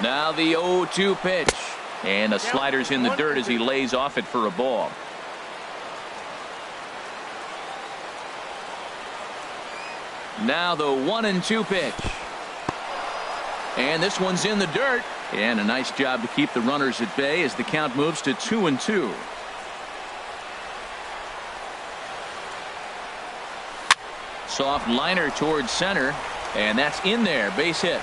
Now the 0-2 pitch. And the slider's in the dirt as he lays off it for a ball. Now the 1-2 pitch. And this one's in the dirt. And a nice job to keep the runners at bay as the count moves to 2-2. Soft liner towards center, and that's in there. Base hit.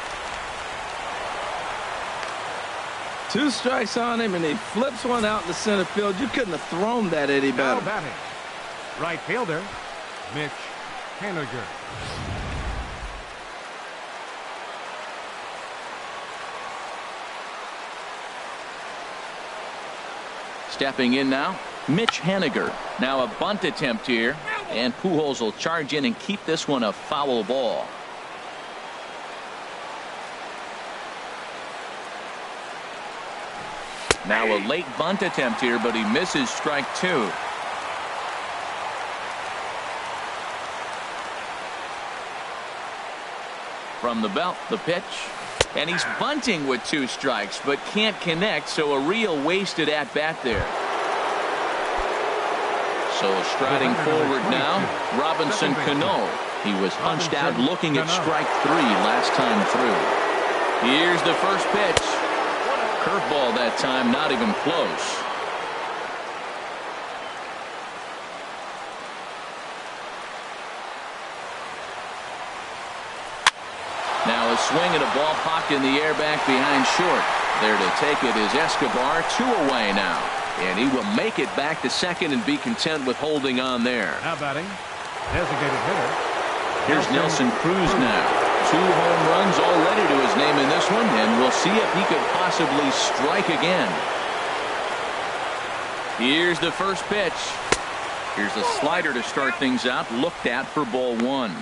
2 strikes on him, and he flips one out in the center field. You couldn't have thrown that any better. Right fielder, Mitch Haniger. Stepping in now, Mitch Haniger. Now a bunt attempt here, and Pujols will charge in and keep this one a foul ball. Now a late bunt attempt here, but he misses strike two. From the belt, the pitch. And he's bunting with 2 strikes, but can't connect, so a real wasted at-bat there. So striding forward now, Robinson Cano. He was hunched out looking at strike 3 last time through. Here's the first pitch. Curveball that time, not even close. Now a swing and a ball popped in the air back behind short. There to take it is Escobar. 2 away now. And he will make it back to second and be content with holding on there. Now batting, designated hitter. Here's Nelson Cruz now. 2 home runs already to his name in this one, and we'll see if he could possibly strike again. Here's the first pitch. Here's a slider to start things out, looked at for ball 1.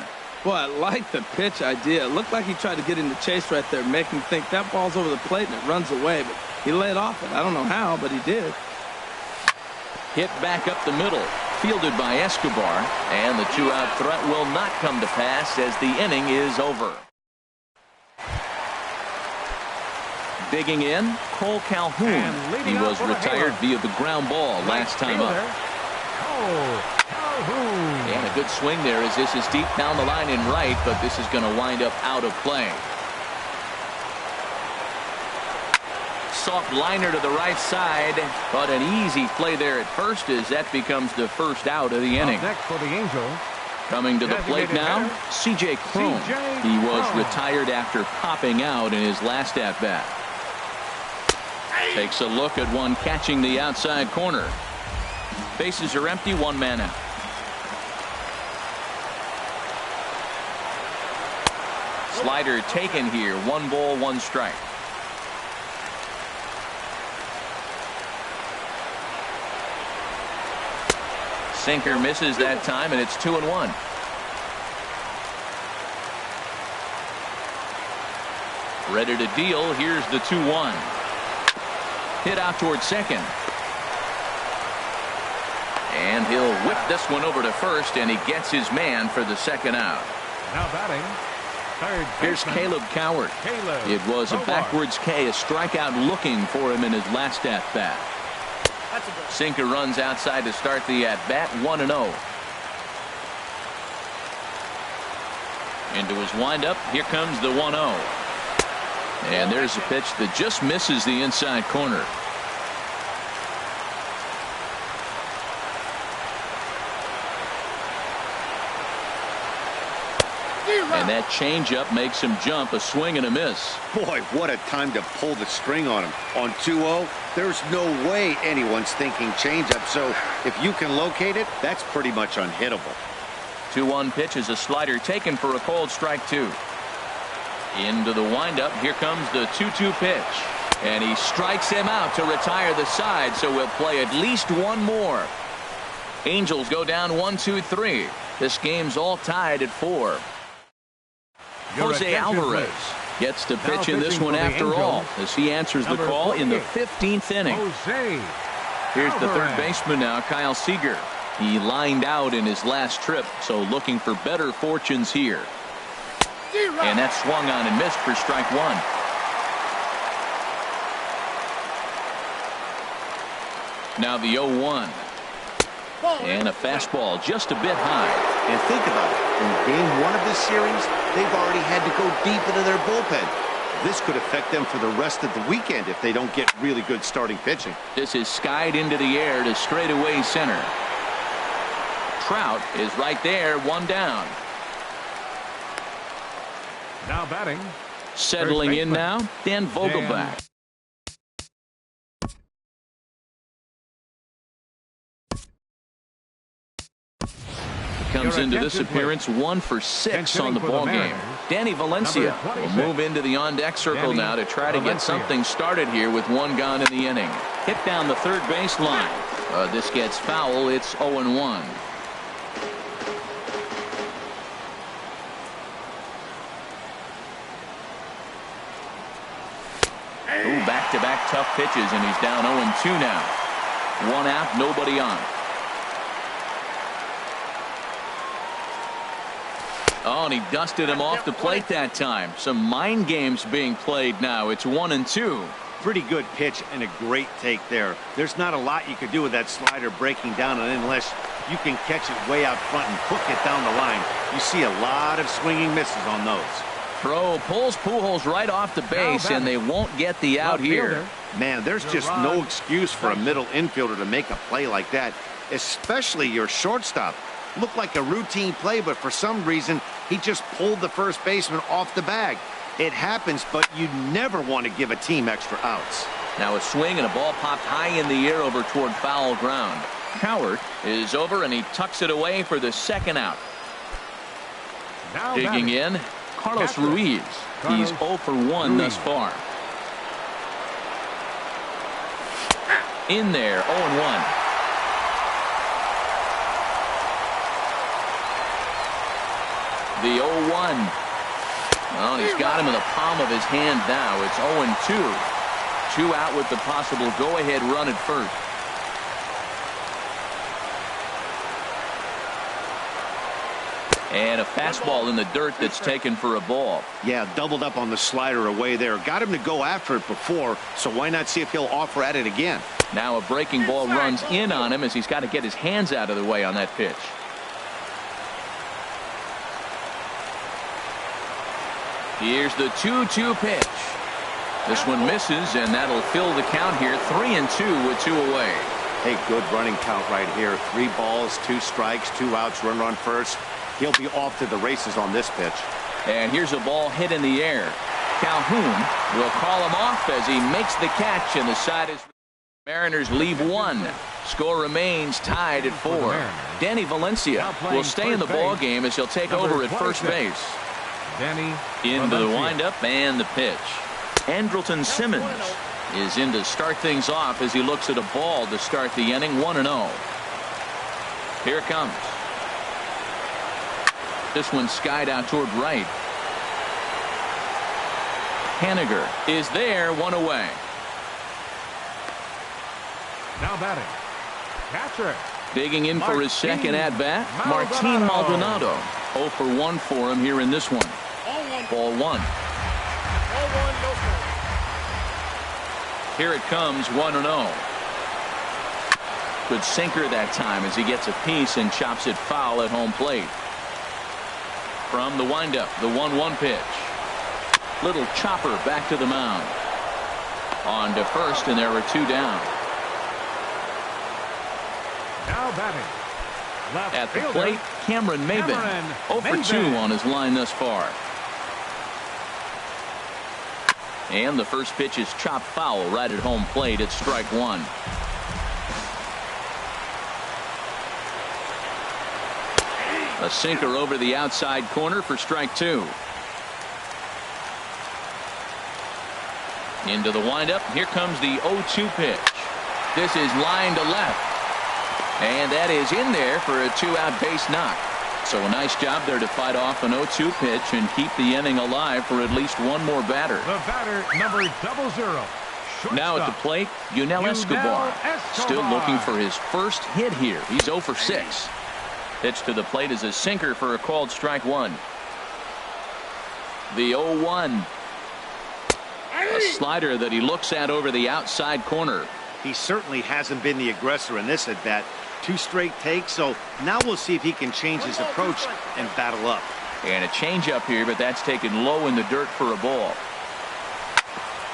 Boy, I like the pitch idea. It looked like he tried to get in the chase right there, make him think that ball's over the plate and it runs away, but he laid off it. I don't know how, but he did. Hit back up the middle, fielded by Escobar, and the 2-out threat will not come to pass as the inning is over. Digging in, Cole Calhoun. He was retired via the ground ball last time up. And a good swing there as this is deep down the line in right, but this is going to wind up out of play. Soft liner to the right side, but an easy play there at first as that becomes the first out of the inning. Next for the Angels. Coming to the plate now, C.J. Cron. He was retired after popping out in his last at-bat. Takes a look at one catching the outside corner. Bases are empty, 1 man out. Slider taken here, 1 ball, 1 strike. Sinker misses that time, and it's 2-1. Ready to deal. Here's the 2-1. Hit out towards second. And he'll whip this one over to first, and he gets his man for the second out. Now batting, third Here's baseman, Caleb Coward. It was a backwards K, a strikeout looking for him in his last at-bat. Sinker runs outside to start the at-bat, 1-0. Into his windup, here comes the 1-0. And there's a pitch that just misses the inside corner. And that changeup makes him jump, a swing and a miss. Boy, what a time to pull the string on him. On 2-0, there's no way anyone's thinking changeup. So if you can locate it, that's pretty much unhittable. 2-1 pitch is a slider taken for a called strike 2. Into the windup. Here comes the 2-2 pitch. And he strikes him out to retire the side, so we'll play at least 1 more. Angels go down 1-2-3. This game's all tied at 4. Jose Alvarez gets to pitch in this one after all as he answers the call in the 15th inning. Here's the third baseman now, Kyle Seager. He lined out in his last trip, so looking for better fortunes here. And that swung on and missed for strike 1. Now the 0-1. And a fastball just a bit high. And think about it. In game 1 of this series, they've already had to go deep into their bullpen. This could affect them for the rest of the weekend if they don't get really good starting pitching. This is skied into the air to straightaway center. Trout is right there, 1 down. Now batting. Settling in now, Dan Vogelbach. Comes into this appearance 1 for 6 on the ball game. Danny Valencia will move into the on-deck circle now to try to get something started here with 1 gone in the inning. Hit down the third baseline. This gets foul. It's 0-1. Ooh, back-to-back tough pitches, and he's down 0-2 now. One out, nobody on. Oh, and he dusted him off the plate that time. Some mind games being played now. It's 1-2. Pretty good pitch and a great take there. There's not a lot you could do with that slider breaking down, and unless you can catch it way out front and hook it down the line, you see a lot of swinging misses on those. Throw pulls Pujols right off the base, and they won't get the out here. Man, there's just no excuse for a middle infielder to make a play like that, especially your shortstop. Looked like a routine play, but for some reason, he just pulled the first baseman off the bag. It happens, but you never want to give a team extra outs. Now a swing and a ball popped high in the air over toward foul ground. Cowart is over, and he tucks it away for the second out. Digging in, Carlos Ruiz. He's 0 for 1 thus far. In there, 0-1. The 0-1. Well, he's got him in the palm of his hand now. It's 0-2. 2 out with the possible go-ahead run at first. And a fastball in the dirt that's taken for a ball. Yeah, doubled up on the slider away there. Got him to go after it before, so why not see if he'll offer at it again? Now a breaking ball runs in on him as he's got to get his hands out of the way on that pitch. Here's the 2-2 pitch. This one misses, and that'll fill the count here. 3-2 with 2 away. Hey, good running count right here. 3 balls, 2 strikes, 2 outs, runner on first. He'll be off to the races on this pitch. And here's a ball hit in the air. Calhoun will call him off as he makes the catch, and the side is... Mariners leave 1. Score remains tied at 4. Danny Valencia will stay in the ball game as he'll take over at first base. Into the windup and the pitch. Andrelton Simmons is in to start things off as he looks at a ball to start the inning. 1-0. Here it comes. This one skied out toward right. Haniger is there, 1 away. Now batting, catcher. Digging in for his second at-bat, Martin Maldonado. 0 for 1 for him here in this one. Ball 1. Here it comes, 1-0. Good sinker that time as he gets a piece and chops it foul at home plate. From the windup, the 1-1 pitch. Little chopper back to the mound. On to first, and there are 2 down. Now batting. Left at the fielder, plate, Cameron Maybin. 0 for 2 on his line thus far. And the first pitch is chopped foul right at home plate. It's strike 1. A sinker over the outside corner for strike 2. Into the windup. Here comes the 0-2 pitch. This is line to left. And that is in there for a 2-out base knock. So a nice job there to fight off an 0-2 pitch and keep the inning alive for at least one more batter. The batter, number 00. Now at the plate, Yunel Escobar. Still looking for his first hit here. He's 0 for 6. Pitch to the plate is a sinker for a called strike 1. The 0-1. A slider that he looks at over the outside corner. He certainly hasn't been the aggressor in this at bat. 2 straight takes, so now we'll see if he can change his approach and battle up. And a changeup here, but that's taken low in the dirt for a ball.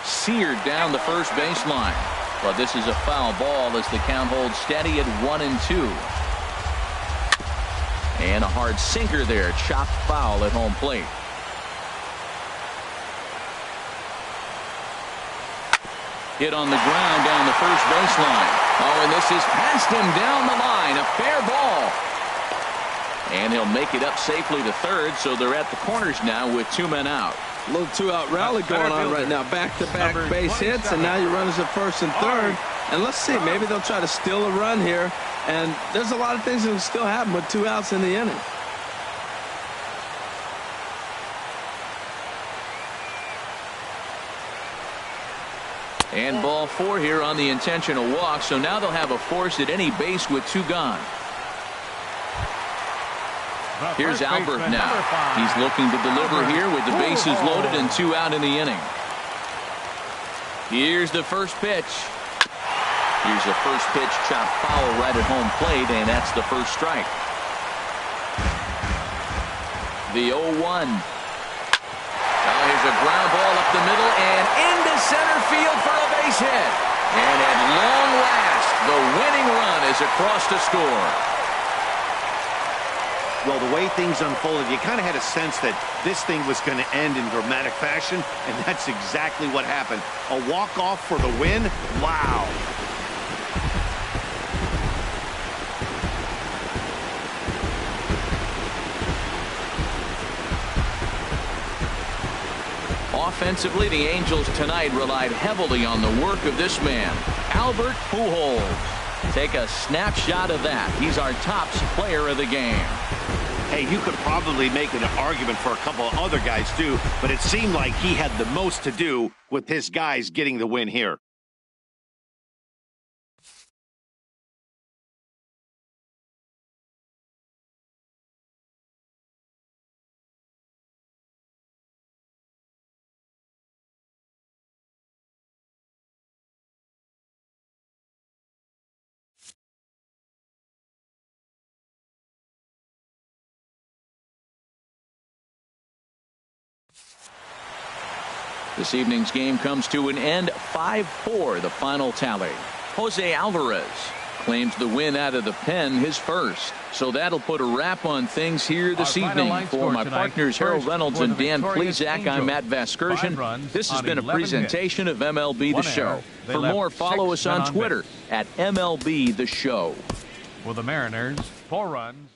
Seared down the first baseline. But this is a foul ball as the count holds steady at 1-2. And a hard sinker there, chopped foul at home plate. Hit on the ground down the first baseline. Oh, and this is past him down the line. A fair ball. And he'll make it up safely to third, so they're at the corners now with 2 men out. A little 2-out rally going on right now. Back-to-back base hits, and now your runners at first and third. And let's see, maybe they'll try to steal a run here. And there's a lot of things that can still happen with 2 outs in the inning. And ball 4 here on the intentional walk, so now they'll have a force at any base with 2 gone. Here's Albert now. He's looking to deliver here with the bases loaded and 2 out in the inning. Here's the first pitch. Here's a first pitch chop foul right at home plate, and that's the first strike. The 0-1. Now here's a ground ball up the middle and into center field for a base hit. And at long last, the winning run is across to score. Well, the way things unfolded, you kind of had a sense that this thing was going to end in dramatic fashion, and that's exactly what happened. A walk-off for the win? Wow. Offensively, the Angels tonight relied heavily on the work of this man, Albert Pujols. Take a snapshot of that. He's our tops player of the game. Hey, you could probably make an argument for a couple of other guys too, but it seemed like he had the most to do with his guys getting the win here. This evening's game comes to an end 5-4, the final tally. Jose Alvarez claims the win out of the pen, his first. So that'll put a wrap on things here this evening. For my partners Harold Reynolds and Dan Plesac, I'm Matt Vasgersian. This has been a presentation of MLB The Show. For more, follow us on Twitter at MLB The Show. For the Mariners, 4 runs.